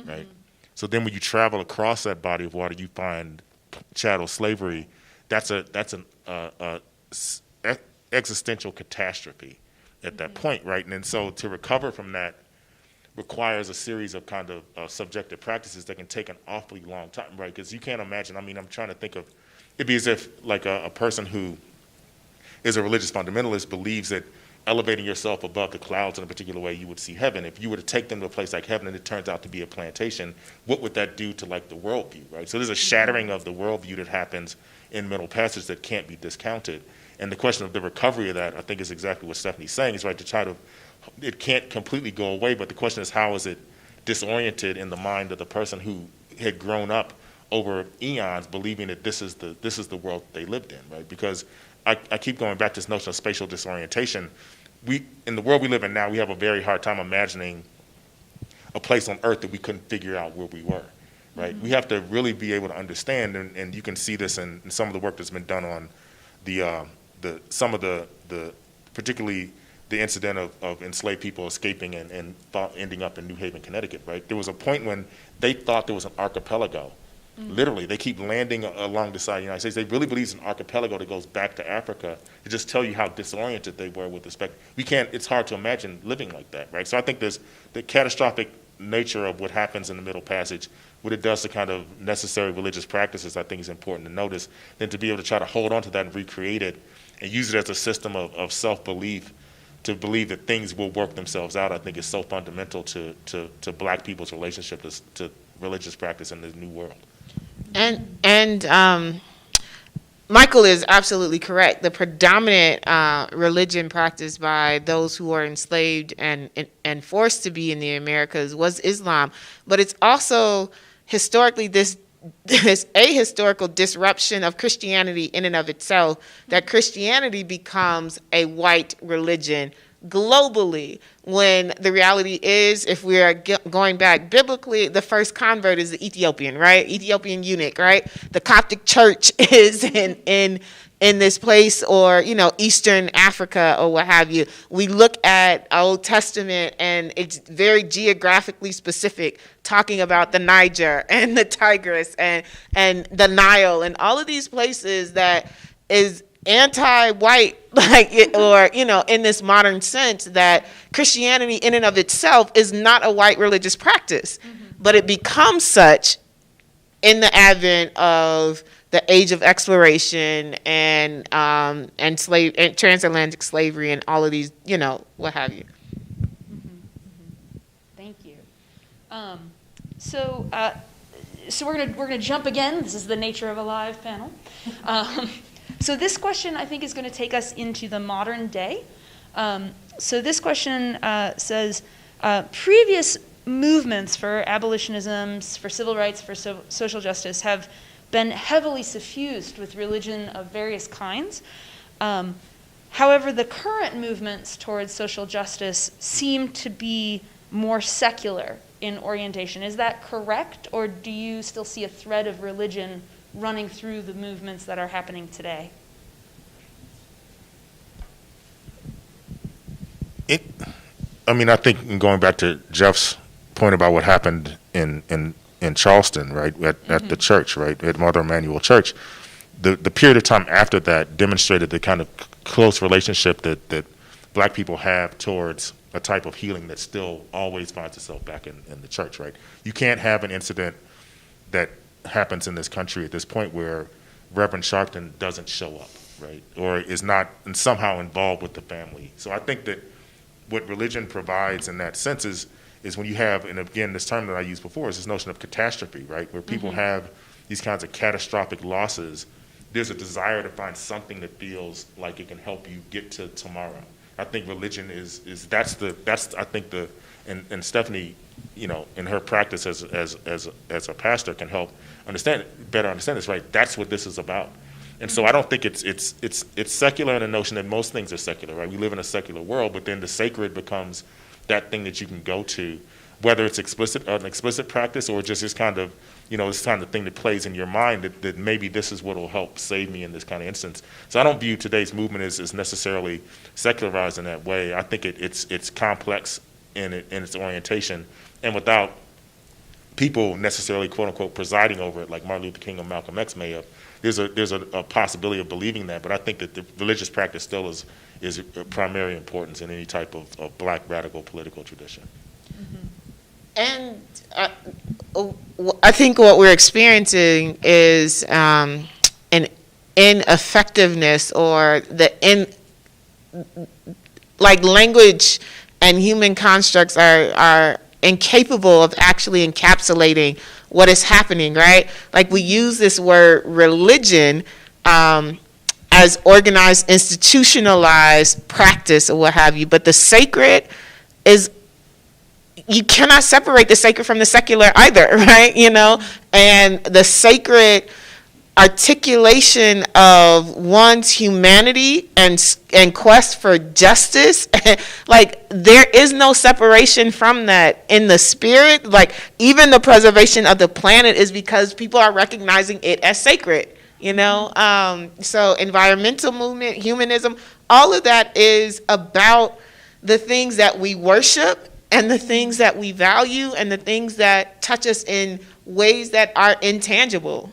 right? So then when you travel across that body of water, you find chattel slavery. That's an existential catastrophe at that point, right? And so to recover from that requires a series of kind of subjective practices that can take an awfully long time, right? Because you can't imagine, I mean, I'm trying to think of, it'd be as if like a person who is a religious fundamentalist believes that elevating yourself above the clouds in a particular way, you would see heaven. If you were to take them to a place like heaven and it turns out to be a plantation, what would that do to like the worldview, right? So there's a shattering of the worldview that happens in Middle Passage that can't be discounted. And the question of the recovery of that, I think, is exactly what Stephany's saying, is right, to try to, it can't completely go away, but the question is, how is it disoriented in the mind of the person who had grown up over eons believing that this is the world they lived in, right? Because I keep going back to this notion of spatial disorientation. In the world we live in now, we have a very hard time imagining a place on Earth that we couldn't figure out where we were, right? We have to really be able to understand, and you can see this in some of the work that's been done on some of the particularly the incident of enslaved people escaping and ending up in New Haven, Connecticut, right? There was a point when they thought there was an archipelago. Literally, they keep landing along the side of the United States. They really believe it's an archipelago that goes back to Africa to just tell you how disoriented they were with respect. It's hard to imagine living like that, right? So I think there's the catastrophic nature of what happens in the Middle Passage, what it does to kind of necessary religious practices, I think is important to notice, then to be able to try to hold on to that and recreate it and use it as a system of self-belief to believe that things will work themselves out, I think is so fundamental to Black people's relationship to religious practice in the New World. And Michael is absolutely correct. The predominant religion practiced by those who are enslaved and forced to be in the Americas was Islam. But it's also historically this ahistorical disruption of Christianity in and of itself, that Christianity becomes a white religion globally, when the reality is, if we are going back biblically, the first convert is the Ethiopian, right? Ethiopian eunuch, right? The Coptic church is in this place, or, Eastern Africa or what have you. We look at Old Testament and it's very geographically specific, talking about the Niger and the Tigris and the Nile and all of these places that is anti-white, in this modern sense, that Christianity in and of itself is not a white religious practice, but it becomes such in the advent of the age of exploration and transatlantic slavery and all of these, what have you. Thank you. So we're gonna jump again. This is the nature of a live panel. So this question, I think, is going to take us into the modern day. So this question says, previous movements for abolitionism, for civil rights, for social justice have been heavily suffused with religion of various kinds. However, the current movements towards social justice seem to be more secular in orientation. Is that correct, or do you still see a thread of religion running through the movements that are happening today? I think going back to Jeff's point about what happened in Charleston, right, at the church, right, at Mother Emanuel Church, the period of time after that demonstrated the kind of close relationship that Black people have towards a type of healing that still always finds itself back in the church, right? You can't have an incident that happens in this country at this point where Reverend Sharpton doesn't show up, right, or is not and somehow involved with the family. So I think that what religion provides in that sense is when you have, and again, this term that I used before is this notion of catastrophe, right, where people have these kinds of catastrophic losses. There's a desire to find something that feels like it can help you get to tomorrow. I think religion that's I think and Stephany, in her practice as a pastor can help better understand this, right? That's what this is about. And so I don't think it's secular in the notion that most things are secular, right? We live in a secular world, but then the sacred becomes that thing that you can go to, whether it's an explicit practice or just this kind of, this kind of thing that plays in your mind that maybe this is what will help save me in this kind of instance. So I don't view today's movement as necessarily secularized in that way. I think it's complex in its orientation, and without people necessarily, quote unquote, presiding over it, like Martin Luther King or Malcolm X may have. There's a possibility of believing that, but I think that the religious practice still is of primary importance in any type of Black radical political tradition. And I think what we're experiencing is an ineffectiveness, or language and human constructs are incapable of actually encapsulating what is happening, right? Like, we use this word religion as organized, institutionalized practice or what have you, but the sacred is, you cannot separate the sacred from the secular either, right? And the sacred articulation of one's humanity and quest for justice, like, there is no separation from that in the spirit. Like, even the preservation of the planet is because people are recognizing it as sacred, So environmental movement, humanism, all of that is about the things that we worship and the things that we value and the things that touch us in ways that are intangible.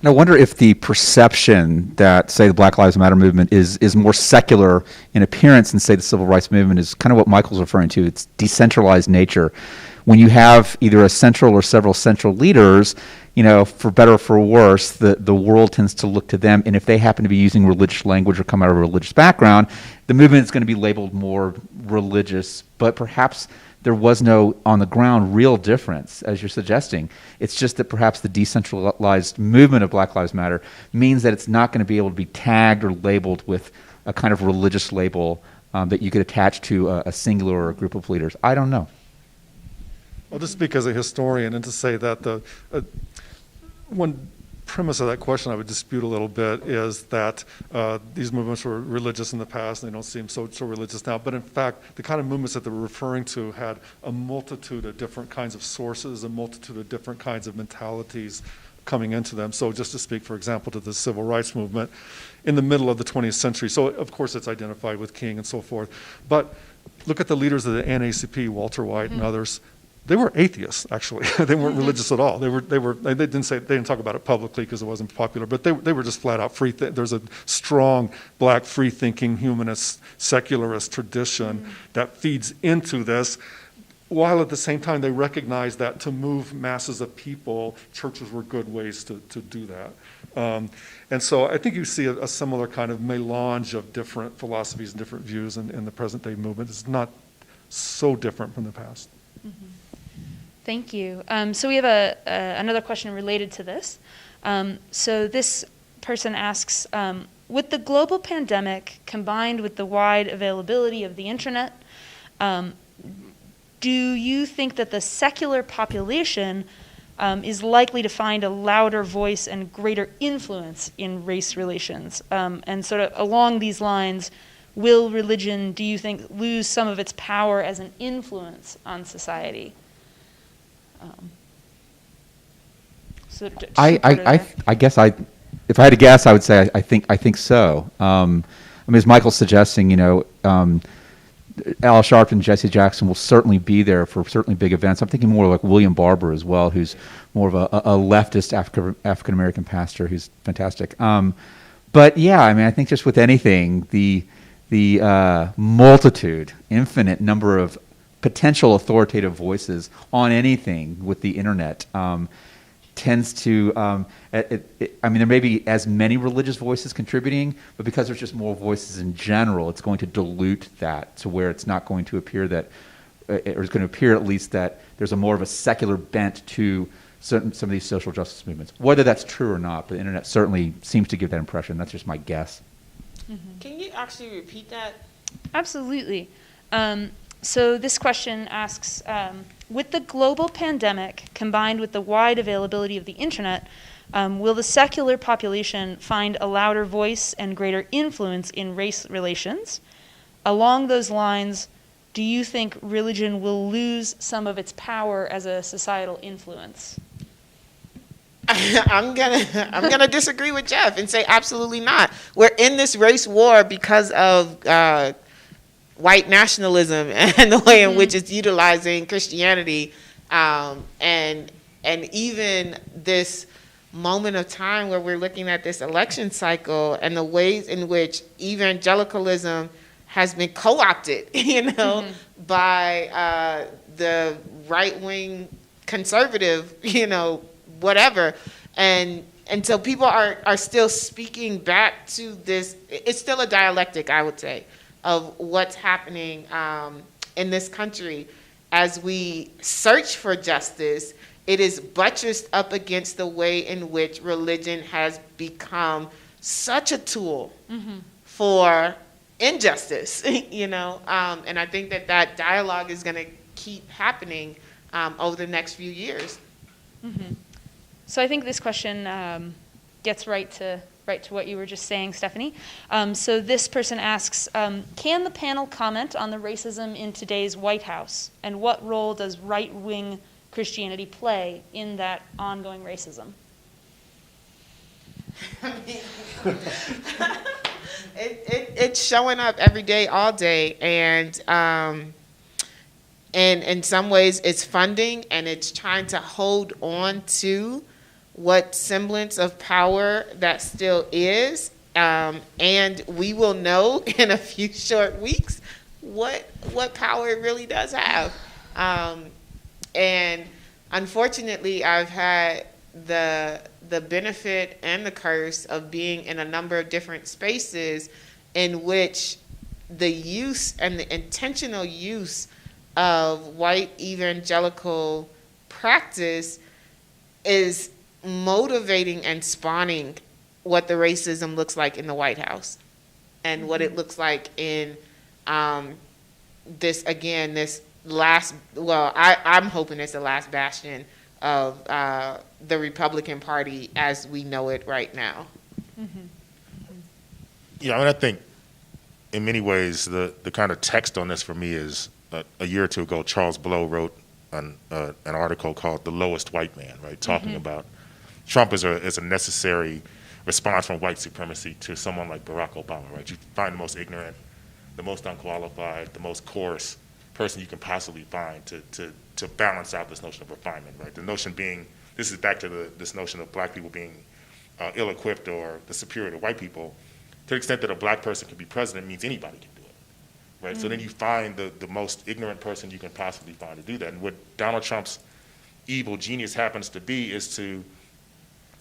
And I wonder if the perception that, say, the Black Lives Matter movement is more secular in appearance than, say, the Civil Rights movement is kind of what Michael's referring to. It's decentralized nature. When you have either a central or several central leaders, for better or for worse, the world tends to look to them. And if they happen to be using religious language or come out of a religious background, the movement is going to be labeled more religious. But perhaps there was no, on the ground, real difference, as you're suggesting. It's just that perhaps the decentralized movement of Black Lives Matter means that it's not going to be able to be tagged or labeled with a kind of religious label that you could attach to a singular or a group of leaders. I don't know. Well, just speak as a historian, and to say that the one premise of that question I would dispute a little bit is that these movements were religious in the past and they don't seem so religious now. But in fact, the kind of movements that they were referring to had a multitude of different kinds of sources, a multitude of different kinds of mentalities coming into them. So just to speak, for example, to the civil rights movement in the middle of the 20th century. So of course it's identified with King and so forth. But look at the leaders of the NAACP, Walter White and others. They were atheists, actually. They weren't religious at all. They didn't talk about it publicly because it wasn't popular, but they were just flat out free. There's a strong black free-thinking humanist secularist tradition that feeds into this, while at the same time they recognize that to move masses of people, churches were good ways to do that. And so I think you see a similar kind of melange of different philosophies and different views in the present day movement. It's not so different from the past. Thank you. So we have another question related to this. So this person asks, with the global pandemic combined with the wide availability of the internet, do you think that the secular population is likely to find a louder voice and greater influence in race relations? And sort of along these lines, will religion, do you think, lose some of its power as an influence on society? I guess if I had to guess, I would say I think so. As Michael's suggesting, Al Sharpton and Jesse Jackson will certainly be there for certainly big events. I'm thinking more like William Barber as well, who's more of a leftist African American pastor who's fantastic. But yeah, I think just with anything, the multitude, infinite number of potential authoritative voices on anything with the internet tends to, there may be as many religious voices contributing, but because there's just more voices in general, it's going to dilute that to where it's not going to appear that, or it's going to appear at least that there's a more of a secular bent to some of these social justice movements. Whether that's true or not, but the internet certainly seems to give that impression. That's just my guess. Can you actually repeat that? Absolutely. So this question asks, with the global pandemic combined with the wide availability of the internet, will the secular population find a louder voice and greater influence in race relations? Along those lines, do you think religion will lose some of its power as a societal influence? I'm gonna disagree with Jeff and say absolutely not. We're in this race war because of white nationalism and the way in which it's utilizing Christianity, and even this moment of time where we're looking at this election cycle and the ways in which evangelicalism has been co-opted, by the right-wing conservative, whatever, and so people are still speaking back to this. It's still a dialectic, I would say, of what's happening in this country as we search for justice. It is buttressed up against the way in which religion has become such a tool for injustice, and I think that dialogue is going to keep happening over the next few years. So I think this question gets right to what you were just saying, Stephany. So this person asks, can the panel comment on the racism in today's White House, and what role does right-wing Christianity play in that ongoing racism? It's showing up every day, all day, and in some ways it's funding, and it's trying to hold on to what semblance of power that still is, and we will know in a few short weeks what power it really does have. And unfortunately, I've had the benefit and the curse of being in a number of different spaces in which the use and the intentional use of white evangelical practice is motivating and spawning what the racism looks like in the White House and what it looks like in this last, I'm hoping it's the last bastion of the Republican Party as we know it right now. Yeah, I mean, I think in many ways the kind of text on this for me is a year or two ago, Charles Blow wrote an article called "The Lowest White Man," right, talking about Trump is a necessary response from white supremacy to someone like Barack Obama, right? You find the most ignorant, the most unqualified, the most coarse person you can possibly find to balance out this notion of refinement, right? The notion being, this is back to this notion of black people being ill-equipped or the superior to white people. To the extent that a black person can be president means anybody can do it, right? So then you find the most ignorant person you can possibly find to do that. And what Donald Trump's evil genius happens to be is to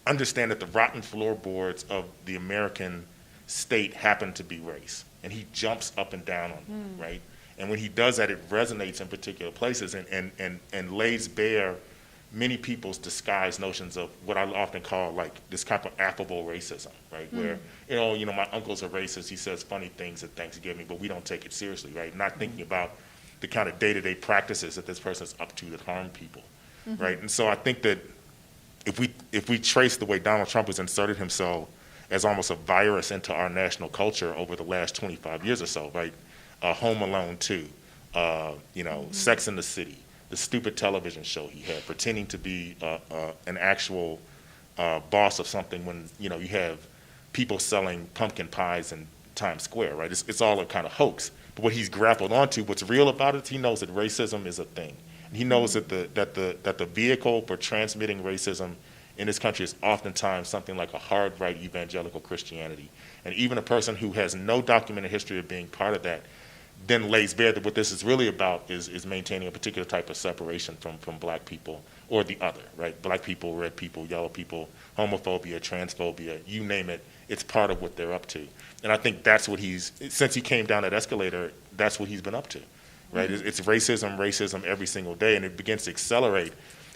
understand that the rotten floorboards of the American state happen to be race. And he jumps up and down on them, right? And when he does that, it resonates in particular places and lays bare many people's disguised notions of what I often call like this kind of affable racism, right? Where, my uncle's a racist, he says funny things at Thanksgiving, but we don't take it seriously, right? Not thinking about the kind of day-to-day practices that this person's up to that harm people, right? And so I think that if we trace the way Donald Trump has inserted himself as almost a virus into our national culture over the last 25 years or so, right? Home Alone 2, Sex and the City, the stupid television show he had, pretending to be an actual boss of something when, you have people selling pumpkin pies in Times Square, right? It's all a kind of hoax. But what he's grappled onto, what's real about it, he knows that racism is a thing. And he knows that the vehicle for transmitting racism in this country is oftentimes something like a hard right evangelical Christianity. And even a person who has no documented history of being part of that then lays bare that what this is really about is maintaining a particular type of separation from black people or the other, right? Black people, red people, yellow people, homophobia, transphobia, you name it, it's part of what they're up to. And I think that's what since he came down that escalator, that's what he's been up to, right? It's racism every single day, and it begins to accelerate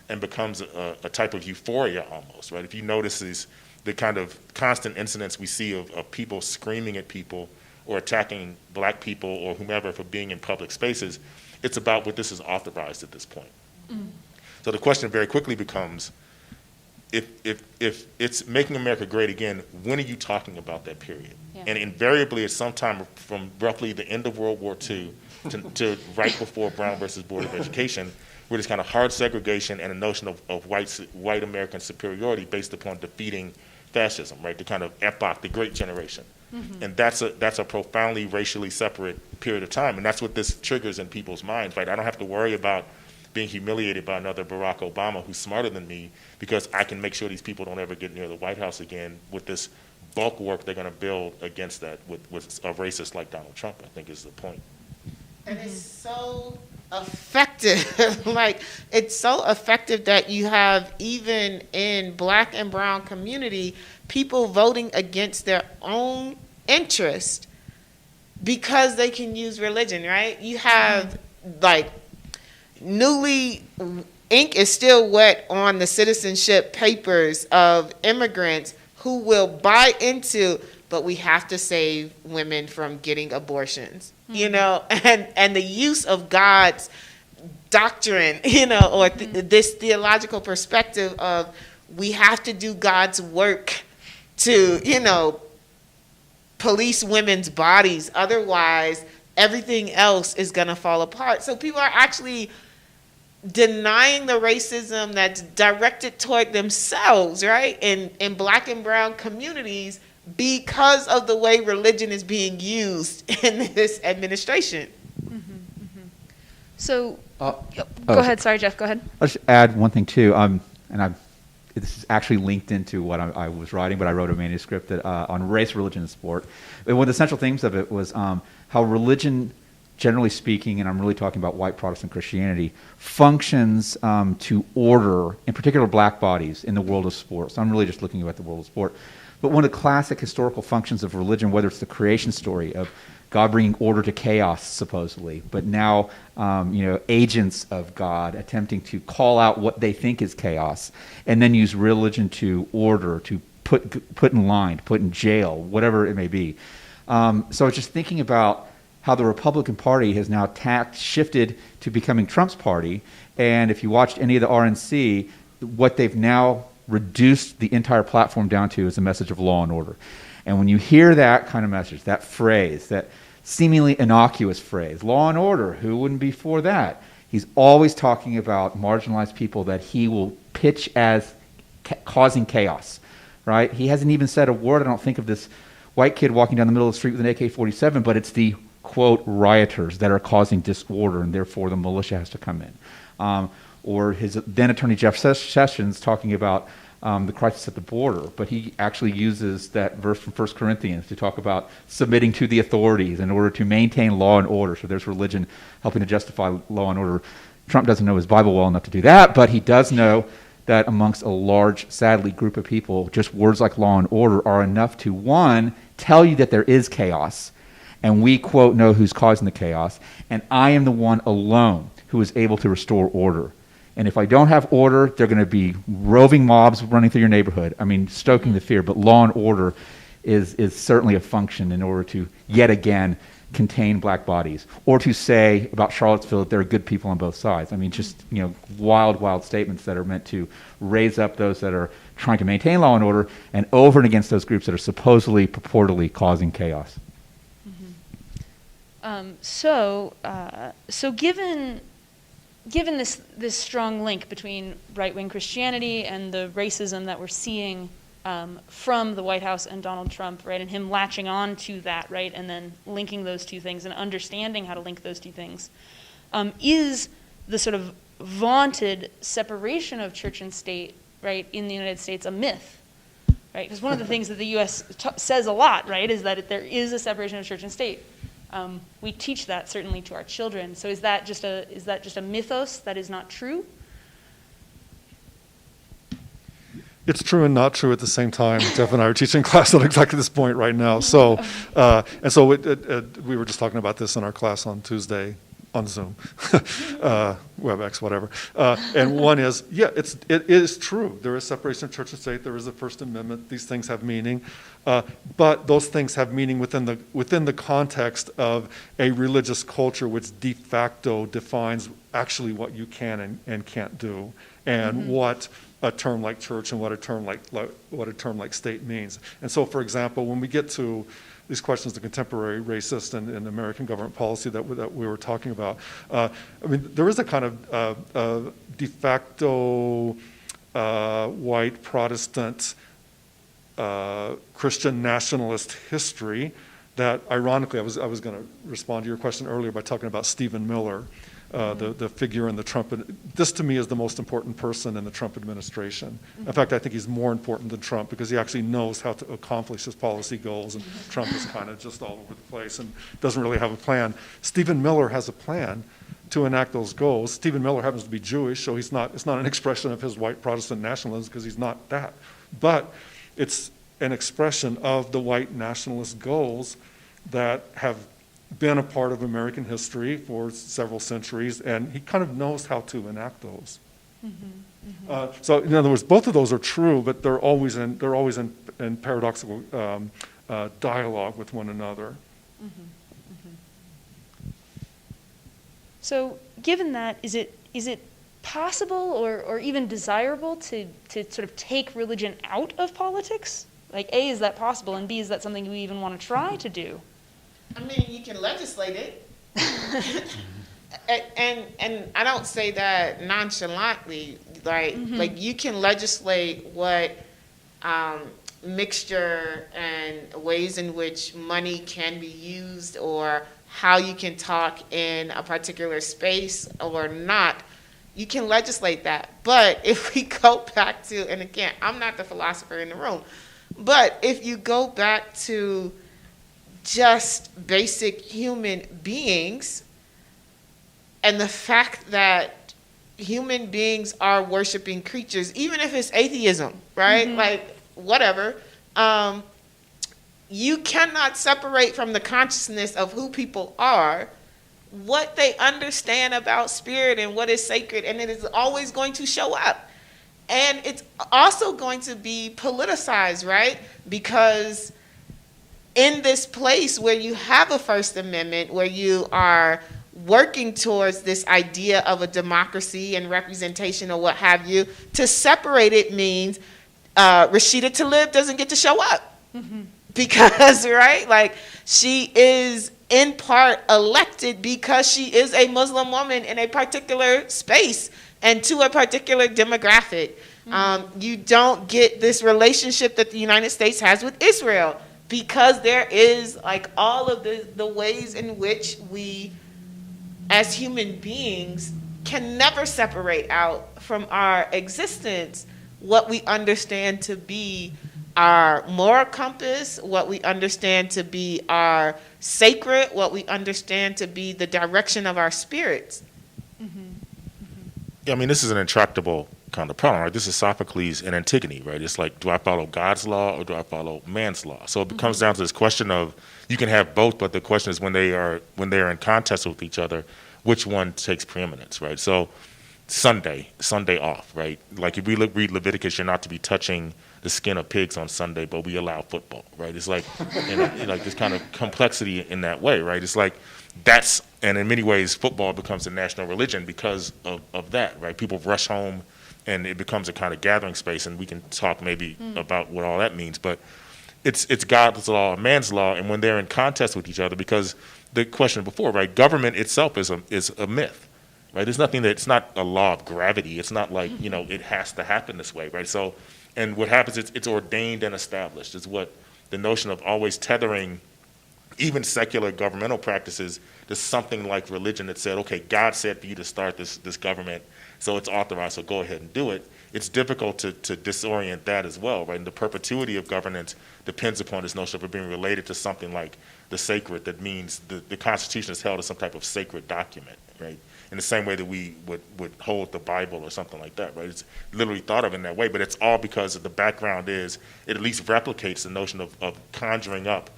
and becomes a type of euphoria almost, right? If you notice the kind of constant incidents we see of people screaming at people or attacking black people or whomever for being in public spaces, it's about what this is authorized at this point. So the question very quickly becomes, if it's making America great again, when are you talking about that period? Yeah. And invariably it's sometime from roughly the end of World War II to right before Brown versus Board of Education, where there's kind of hard segregation and a notion of white American superiority based upon defeating fascism, right? The kind of epoch, the Great Generation. And that's a profoundly racially separate period of time, and that's what this triggers in people's minds, right? I don't have to worry about being humiliated by another Barack Obama who's smarter than me because I can make sure these people don't ever get near the White House again with this bulk work they're going to build against that with a racist like Donald Trump, I think is the point. And it's so effective. Like, it's so effective that you have, even in black and brown community, people voting against their own interest because they can use religion, right? You have, like, ink is still wet on the citizenship papers of immigrants who will buy into, but we have to save women from getting abortions, and the use of God's doctrine, or this theological perspective of we have to do God's work to, police women's bodies. Otherwise, everything else is going to fall apart. So people are actually denying the racism that's directed toward themselves, right? In black and brown communities, because of the way religion is being used in this administration. So, go ahead. Sorry, Jeff. Go ahead. I'll just add one thing too, this is actually linked into what I was writing, but I wrote a manuscript that, on race, religion, and sport. And one of the central themes of it was how religion, generally speaking, and I'm really talking about white Protestant Christianity, functions to order, in particular, black bodies in the world of sport. So I'm really just looking at the world of sport. But one of the classic historical functions of religion, whether it's the creation story of God bringing order to chaos, supposedly, but now agents of God attempting to call out what they think is chaos, and then use religion to order, to put in line, to put in jail, whatever it may be. So I was just thinking about how the Republican Party has now shifted to becoming Trump's party, and if you watched any of the RNC, what they've now reduced the entire platform down to is a message of law and order. And when you hear that kind of message, that phrase, that seemingly innocuous phrase, law and order, who wouldn't be for that? He's always talking about marginalized people that he will pitch as causing chaos, right? He hasn't even said a word, I don't think, of this white kid walking down the middle of the street with an AK-47, but it's the, quote, rioters that are causing disorder, and therefore the militia has to come in. Or his then attorney Jeff Sessions talking about the crisis at the border, but he actually uses that verse from 1 Corinthians to talk about submitting to the authorities in order to maintain law and order. So there's religion helping to justify law and order. Trump doesn't know his Bible well enough to do that, but he does know that amongst a large, sadly, group of people, just words like law and order are enough to, one, tell you that there is chaos, and we, quote, know who's causing the chaos, and I am the one alone who is able to restore order. And if I don't have order, they're going to be roving mobs running through your neighborhood. I mean, stoking the fear. But law and order is certainly a function in order to, yet again, contain black bodies. Or to say about Charlottesville that there are good people on both sides. I mean, just, wild, wild statements that are meant to raise up those that are trying to maintain law and order and over and against those groups that are supposedly, purportedly causing chaos. So given this strong link between right-wing Christianity and the racism that we're seeing from the White House and Donald Trump, right, and him latching on to that, right, and then linking those two things and understanding how to link those two things, is the sort of vaunted separation of church and state, right, in the United States a myth, right? Because one of the things that the U.S. says a lot, right, is that there is a separation of church and state. We teach that certainly to our children. So is that just a mythos that is not true? It's true and not true at the same time. Jeff and I are teaching class on exactly this point right now. So, we were just talking about this in our class on Tuesday on Zoom, WebEx, whatever. And one is, it is true. There is separation of church and state. There is a First Amendment. These things have meaning. But those things have meaning within the context of a religious culture which de facto defines actually what you can and can't do, and what a term like church and what a term like state means. And so, for example, when we get to these questions of contemporary racist and American government policy that we were talking about, there is a kind of de facto white Protestant Christian nationalist history that, ironically, I was going to respond to your question earlier by talking about Stephen Miller, the figure in the Trump. This, to me, is the most important person in the Trump administration. In fact, I think he's more important than Trump because he actually knows how to accomplish his policy goals, and Trump is kind of just all over the place and doesn't really have a plan. Stephen Miller has a plan to enact those goals. Stephen Miller happens to be Jewish, so it's not an expression of his white Protestant nationalism because he's not that. But it's an expression of the white nationalist goals that have been a part of American history for several centuries, and he kind of knows how to enact those. So, in other words, both of those are true, but they're always in paradoxical dialogue with one another. So, given that, is it possible or even desirable to sort of take religion out of politics? Like, A, is that possible, and B, is that something we even want to try to do? I mean, you can legislate it. and I don't say that nonchalantly. Like you can legislate what mixture and ways in which money can be used or how you can talk in a particular space or not, you can legislate that. But if we go back to, and again, I'm not the philosopher in the room, but if you go back to just basic human beings and the fact that human beings are worshiping creatures, even if it's atheism, right? Like, whatever. You cannot separate from the consciousness of who people are what they understand about spirit and what is sacred, and it is always going to show up. And it's also going to be politicized, right? Because in this place where you have a First Amendment, where you are working towards this idea of a democracy and representation or what have you, to separate it means Rashida Tlaib doesn't get to show up. Because, right, like, she is in part elected because she is a Muslim woman in a particular space and to a particular demographic. You don't get this relationship that the United States has with Israel because there is, like, all of the ways in which we, as human beings, can never separate out from our existence what we understand to be our moral compass, what we understand to be our sacred, what we understand to be the direction of our spirits. Yeah, I mean, this is an intractable kind of problem, right? This is Sophocles and Antigone, right? It's like, do I follow God's law or do I follow man's law? So it comes down to this question of, you can have both, but the question is when they are in contest with each other, which one takes preeminence, right? So Sunday off, right? Like if we read Leviticus, you're not to be touching the skin of pigs on Sunday, but we allow football, right? It's like, like this kind of complexity in that way, right? It's like and in many ways, football becomes a national religion because of that, right? People rush home and it becomes a kind of gathering space, and we can talk maybe about what all that means, but it's God's law and man's law, and when they're in contest with each other, because the question before, right? Government itself is a myth, right? There's nothing it's not a law of gravity. It's not like, it has to happen this way, right? So, and what happens is it's ordained and established is what the notion of always tethering even secular governmental practices to something like religion that said, okay, God said for you to start this government, so it's authorized, so go ahead and do it. It's difficult to disorient that as well, right? And the perpetuity of governance depends upon this notion of it being related to something like the sacred, that means the Constitution is held as some type of sacred document, right? In the same way that we would hold the Bible or something like that, right? It's literally thought of in that way, but it's all because of the background is it at least replicates the notion of conjuring up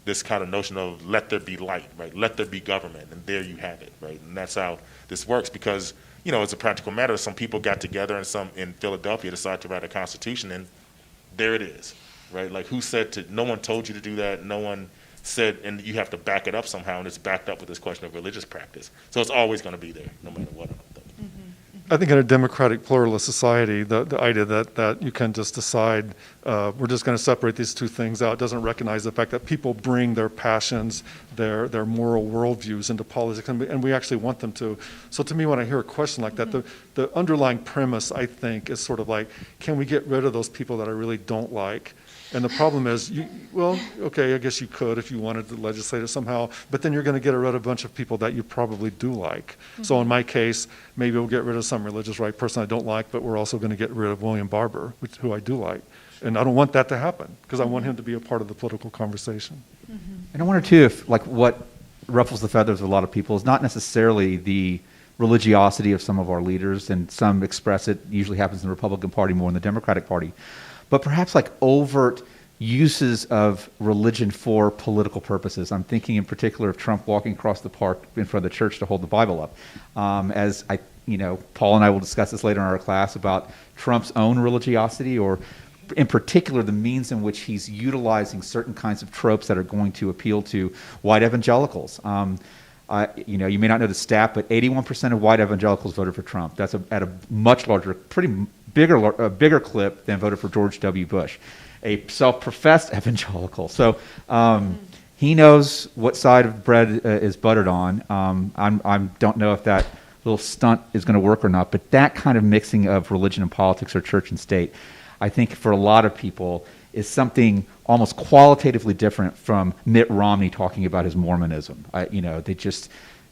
this kind of notion of let there be light, right? Let there be government, and there you have it, right? And that's how this works because, it's a practical matter. Some people got together in Philadelphia decided to write a constitution, and there it is, right? Like no one told you to do that, no one said, and you have to back it up somehow, and it's backed up with this question of religious practice. So it's always going to be there, no matter what. I think in a democratic pluralist society, the idea that you can just decide we're just going to separate these two things out doesn't recognize the fact that people bring their passions, their moral worldviews into politics, and we actually want them to. So to me, when I hear a question like that, the underlying premise, I think, is sort of like, can we get rid of those people that I really don't like? And the problem is, okay, I guess you could if you wanted to legislate it somehow, but then you're going to get rid of a bunch of people that you probably do like. So in my case, maybe we'll get rid of some religious right person I don't like, but we're also going to get rid of William Barber, who I do like. And I don't want that to happen, because I want him to be a part of the political conversation. And I wonder, too, if what ruffles the feathers of a lot of people is not necessarily the religiosity of some of our leaders, and some express it, usually happens in the Republican Party more than the Democratic Party, but perhaps like overt uses of religion for political purposes. I'm thinking in particular of Trump walking across the park in front of the church to hold the Bible up. As Paul and I will discuss this later in our class about Trump's own religiosity, or in particular the means in which he's utilizing certain kinds of tropes that are going to appeal to white evangelicals. You may not know the stat, but 81% of white evangelicals voted for Trump. That's at a much larger, bigger clip than voted for George W. Bush, a self-professed evangelical. So he knows what side of the bread is buttered on. I don't know if that little stunt is going to work or not, but that kind of mixing of religion and politics, or church and state, I think for a lot of people is something almost qualitatively different from Mitt Romney talking about his Mormonism.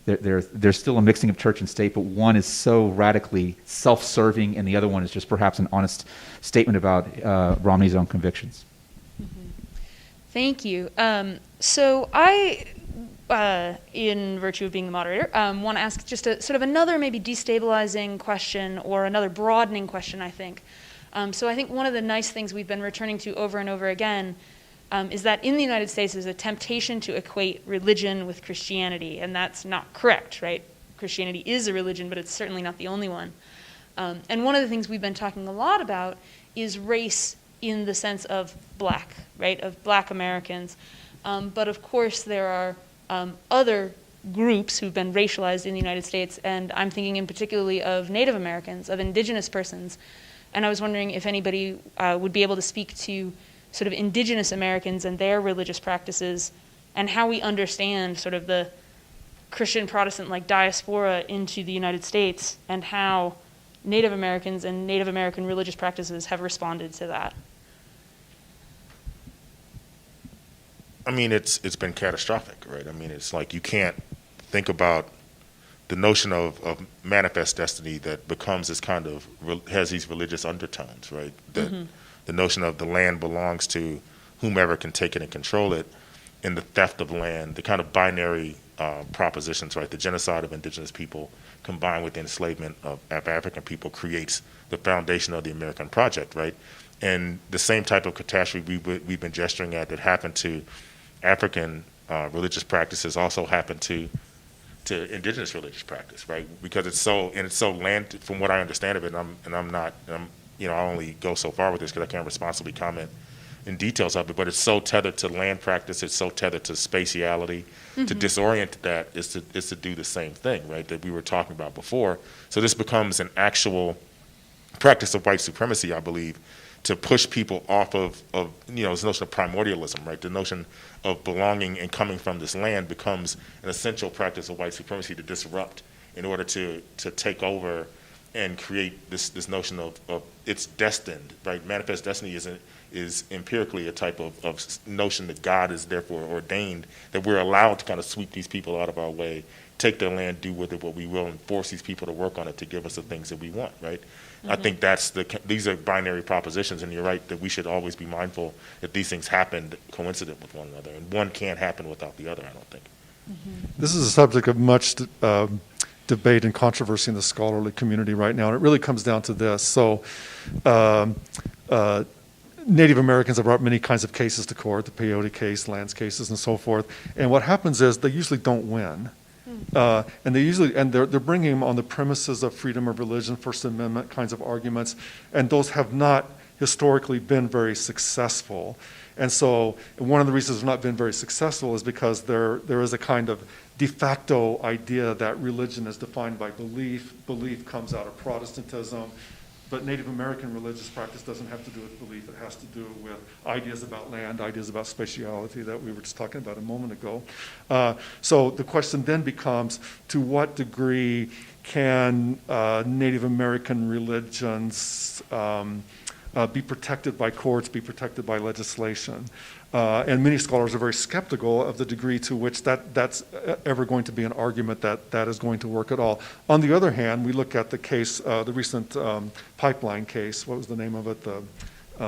There's still a mixing of church and state, but one is so radically self-serving, and the other one is just perhaps an honest statement about Romney's own convictions. Thank you. So I, in virtue of being the moderator, want to ask just a sort of another maybe destabilizing question or another broadening question, I think. So I think one of the nice things we've been returning to over and over again is that in the United States there's a temptation to equate religion with Christianity, and that's not correct, right? Christianity is a religion, but it's certainly not the only one. And one of the things we've been talking a lot about is race in the sense of black, right, of black Americans. But of course there are other groups who've been racialized in the United States, and I'm thinking in particularly of Native Americans, of indigenous persons. And I was wondering if anybody would be able to speak to sort of indigenous Americans and their religious practices and how we understand sort of the Christian Protestant-like diaspora into the United States and how Native Americans and Native American religious practices have responded to that. I mean, it's been catastrophic, right? I mean, it's like you can't think about the notion of manifest destiny that becomes this kind of, has these religious undertones, right? That the notion of the land belongs to whomever can take it and control it, and the theft of land, the kind of binary propositions, right? The genocide of indigenous people combined with the enslavement of African people creates the foundation of the American project, right? And the same type of catastrophe we've been gesturing at that happened to African religious practices also happened to indigenous religious practice, right? Because it's so land, from what I understand of it, I only go so far with this because I can't responsibly comment in details of it, but it's so tethered to land practice, it's so tethered to spatiality. To disorient that is to do the same thing, right, that we were talking about before. So this becomes an actual practice of white supremacy, I believe, to push people off of this notion of primordialism, right? The notion of belonging and coming from this land becomes an essential practice of white supremacy to disrupt in order to take over and create this notion of it's destined, right? Manifest destiny is empirically a type of notion that God is therefore ordained, that we're allowed to kind of sweep these people out of our way, take their land, do with it what we will, and force these people to work on it to give us the things that we want, right? I think these are binary propositions, and you're right that we should always be mindful that these things happened coincident with one another, and one can't happen without the other, I don't think. This is a subject of much debate and controversy in the scholarly community right now, and it really comes down to this. So Native Americans have brought many kinds of cases to court, the peyote case, lands cases, and so forth, and what happens is they usually don't win. And they're bringing them on the premises of freedom of religion, First Amendment kinds of arguments, and those have not historically been very successful. And so one of the reasons they've not been very successful is because there is a kind of de facto idea that religion is defined by belief. Belief comes out of Protestantism. But Native American religious practice doesn't have to do with belief. It has to do with ideas about land, ideas about spatiality that we were just talking about a moment ago. So the question then becomes, to what degree can Native American religions be protected by courts, be protected by legislation? And many scholars are very skeptical of the degree to which that's ever going to be an argument that is going to work at all. On the other hand, we look at the case, the recent pipeline case. What was the name of it?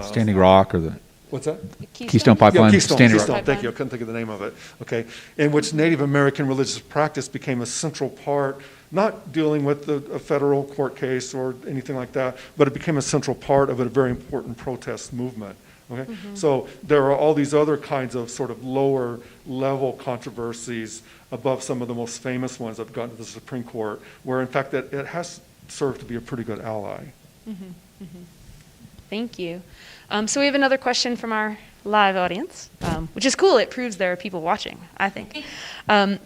Standing Rock or the... What's that? Keystone Pipeline. Yeah, Standing Keystone. Rock. Thank you. I couldn't think of the name of it. Okay, in which Native American religious practice became a central part, not dealing with a federal court case or anything like that, but it became a central part of a very important protest movement. Okay, so there are all these other kinds of sort of lower level controversies above some of the most famous ones that have gotten to the Supreme Court, where in fact it has served to be a pretty good ally. Thank you. So we have another question from our live audience, which is cool. It proves there are people watching, I think.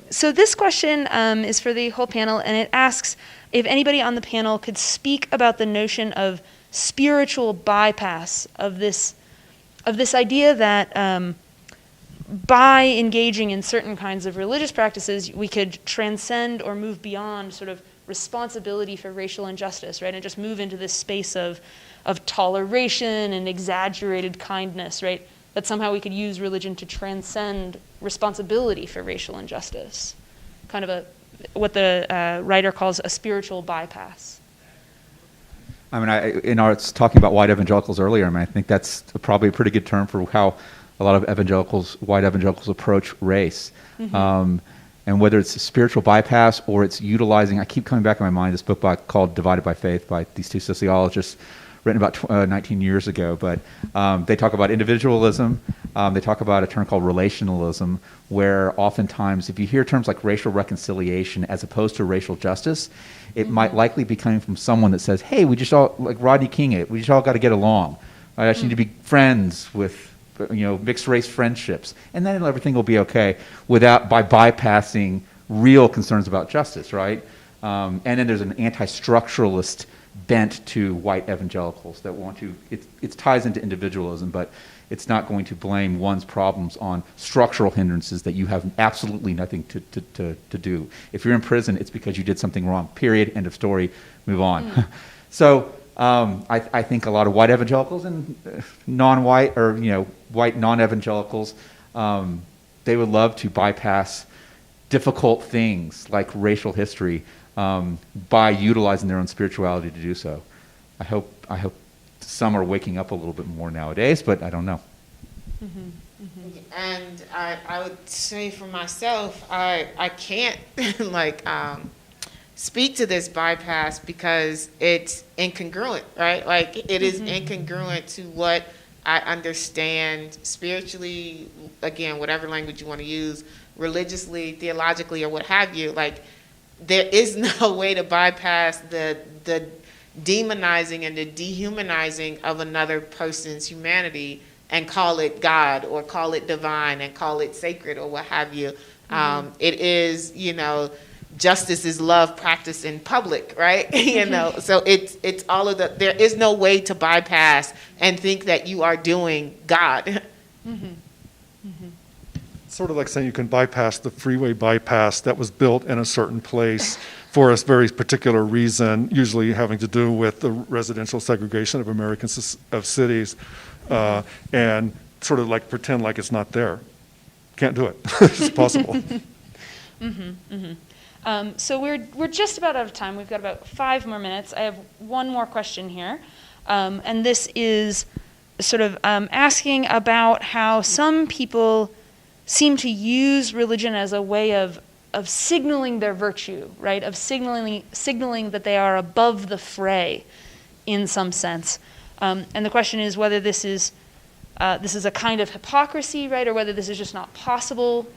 So this question is for the whole panel, and it asks if anybody on the panel could speak about the notion of spiritual bypass of this idea that by engaging in certain kinds of religious practices, we could transcend or move beyond sort of responsibility for racial injustice, right, and just move into this space of of toleration and exaggerated kindness, right? That somehow we could use religion to transcend responsibility for racial injustice. Kind of what the writer calls a spiritual bypass. I mean, it's talking about white evangelicals earlier. I mean, I think that's probably a pretty good term for how a lot of white evangelicals approach race. And whether it's a spiritual bypass or it's utilizing, I keep coming back in my mind, this book called Divided by Faith by these two sociologists, written about 19 years ago. But they talk about individualism. They talk about a term called relationalism, where oftentimes if you hear terms like racial reconciliation as opposed to racial justice, it might likely be coming from someone that says, hey, we just all, like Rodney King, we just all got to get along. I just need to be friends with, mixed race friendships, and then everything will be okay by bypassing real concerns about justice, right? And then there's an anti-structuralist bent to white evangelicals that want to, it ties into individualism, but it's not going to blame one's problems on structural hindrances that you have absolutely nothing to do. If you're in prison, it's because you did something wrong, period, end of story, move on. So I think a lot of white evangelicals and non-white or white non-evangelicals, they would love to bypass difficult things like racial history by utilizing their own spirituality to do so. I hope some are waking up a little bit more nowadays, but I don't know. And I would say for myself, I can't speak to this bypass because it's incongruent, right? Like it is incongruent to what I understand spiritually, again, whatever language you want to use, religiously, theologically, or what have you. Like there is no way to bypass the demonizing and the dehumanizing of another person's humanity and call it God or call it divine and call it sacred or what have you. It is, justice is love practiced in public, right? So it's all of there is no way to bypass and think that you are doing God. Sort of like saying you can bypass the freeway bypass that was built in a certain place for a very particular reason, usually having to do with the residential segregation of American cities, and sort of like pretend like it's not there. Can't do it. It's possible. So we're just about out of time. We've got about 5 more minutes. I have one more question here, and this is sort of asking about how some people seem to use religion as a way of signaling their virtue, right? Of signaling that they are above the fray, in some sense. And the question is whether this is a kind of hypocrisy, right, or whether this is just not possible,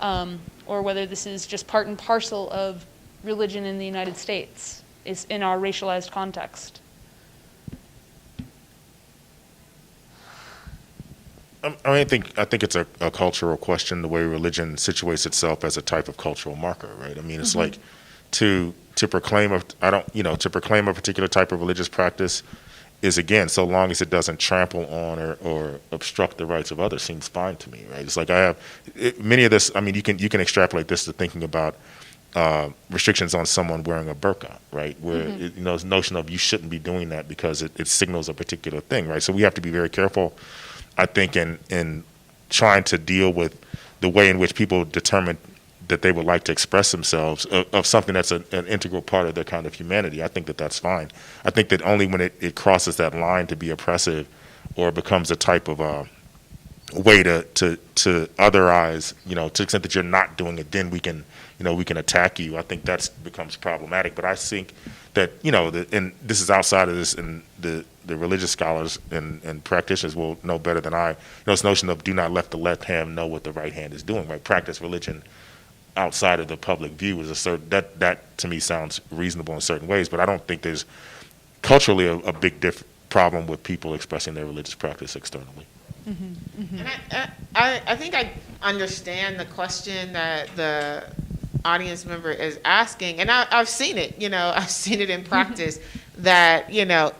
or whether this is just part and parcel of religion in the United States, is in our racialized context. I think it's a cultural question, the way religion situates itself as a type of cultural marker, right? I mean, it's like to proclaim a particular type of religious practice is, again, so long as it doesn't trample on or obstruct the rights of others, seems fine to me, right? It's like many of this, I mean, you can extrapolate this to thinking about restrictions on someone wearing a burqa, right? Where this notion of you shouldn't be doing that because it signals a particular thing, right? So we have to be very careful, I think, in trying to deal with the way in which people determine that they would like to express themselves of something that's an integral part of their kind of humanity. I think that's fine. I think that only when it crosses that line to be oppressive or becomes a type of way to otherize, to the extent that you're not doing it, then we can attack you. I think that becomes problematic. But I think that, and this is outside of this, and the religious scholars and practitioners will know better than I, this notion of do not let the left hand know what the right hand is doing, right? Practice religion outside of the public view is that to me sounds reasonable in certain ways, but I don't think there's culturally a big problem with people expressing their religious practice externally. And I think I understand the question that the audience member is asking, and I've seen it, I've seen it in practice, that,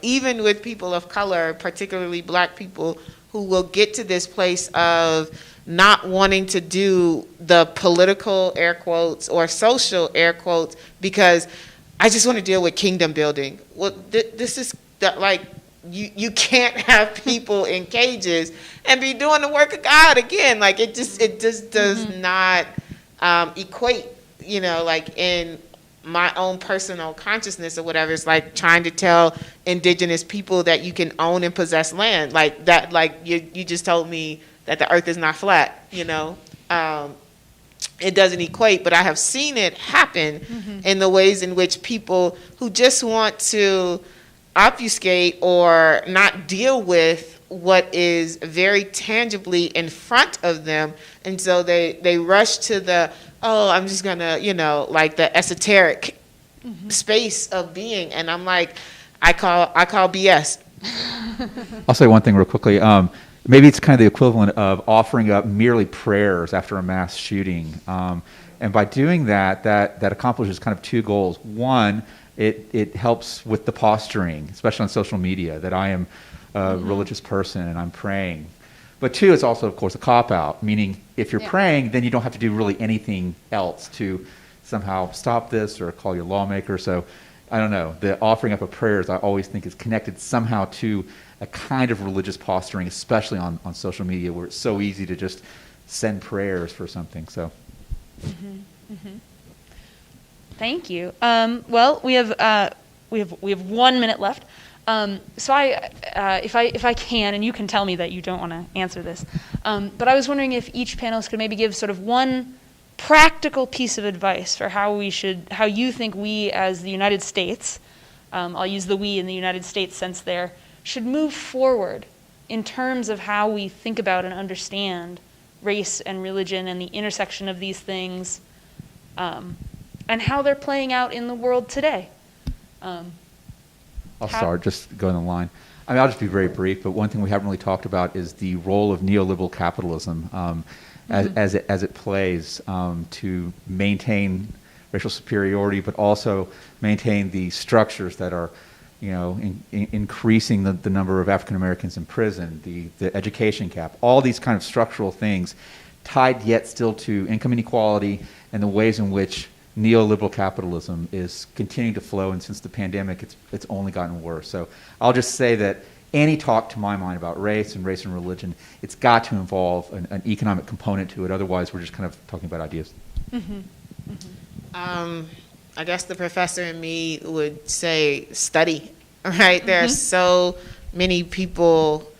even with people of color, particularly black people, who will get to this place of not wanting to do the political air quotes or social air quotes because I just want to deal with kingdom building. Well, this is like you can't have people in cages and be doing the work of God again. Like it just does not equate, like in my own personal consciousness or whatever. It's like trying to tell indigenous people that you can own and possess land. Like that, like you just told me that the earth is not flat, it doesn't equate, but I have seen it happen in the ways in which people who just want to obfuscate or not deal with what is very tangibly in front of them, and so they rush to the, I'm just gonna, like the esoteric space of being, and I'm like, I call BS. I'll say one thing real quickly. Maybe it's kind of the equivalent of offering up merely prayers after a mass shooting. And by doing that accomplishes kind of two goals. One, it helps with the posturing, especially on social media, that I am a religious person and I'm praying. But two, it's also, of course, a cop-out, meaning if you're praying, then you don't have to do really anything else to somehow stop this or call your lawmaker. So, I don't know, the offering up of prayers I always think is connected somehow to a kind of religious posturing, especially on social media, where it's so easy to just send prayers for something. So, Thank you. Well, we have 1 minute left. So if I can, and you can tell me that you don't want to answer this, but I was wondering if each panelist could maybe give sort of one practical piece of advice for how you think we as the United States, I'll use the we in the United States sense there, should move forward in terms of how we think about and understand race and religion and the intersection of these things, and how they're playing out in the world today. I'll start, just go on the line. I mean, I'll just be very brief, but one thing we haven't really talked about is the role of neoliberal capitalism as it plays to maintain racial superiority, but also maintain the structures that are, increasing the number of African Americans in prison, the education gap, all these kind of structural things tied yet still to income inequality and the ways in which neoliberal capitalism is continuing to flow, and since the pandemic, it's only gotten worse. So I'll just say that any talk, to my mind, about race and religion, it's got to involve an economic component to it. Otherwise, we're just kind of talking about ideas. I guess the professor in me would say study, right? There are so many people,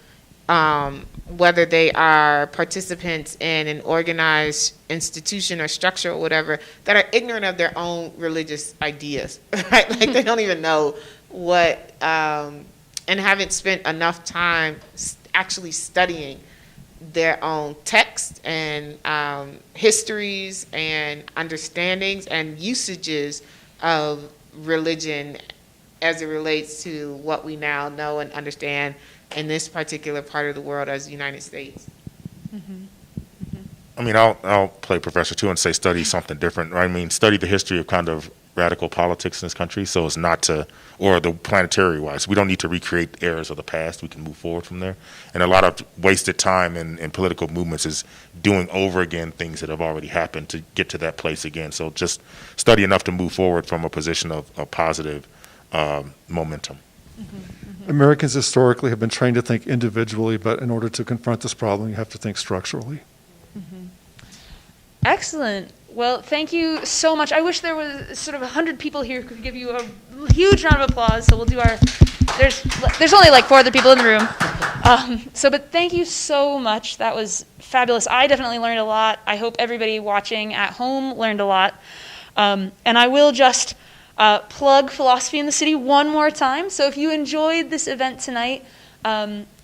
whether they are participants in an organized institution or structure or whatever, that are ignorant of their own religious ideas, right? Like they don't even know what, and haven't spent enough time actually studying their own texts and histories and understandings and usages of religion as it relates to what we now know and understand in this particular part of the world as the United States. I mean, I'll play professor too and say study something different. I mean, study the history of kind of radical politics in this country, so as not to, or the planetary wise, we don't need to recreate errors of the past. We can move forward from there. And a lot of wasted time in political movements is doing over again things that have already happened to get to that place again. So just study enough to move forward from a position of positive momentum. Americans historically have been trained to think individually, but in order to confront this problem, you have to think structurally. Excellent. Well, thank you so much. I wish there was sort of 100 people here who could give you a huge round of applause. So we'll do our, there's only like 4 other people in the room. But thank you so much. That was fabulous. I definitely learned a lot. I hope everybody watching at home learned a lot. And I will just plug Philosophy in the City one more time. So if you enjoyed this event tonight,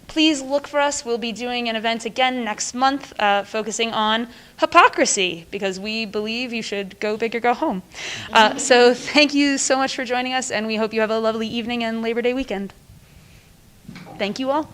please look for us. We'll be doing an event again next month focusing on hypocrisy, because we believe you should go big or go home. So thank you so much for joining us, and we hope you have a lovely evening and Labor Day weekend. Thank you all.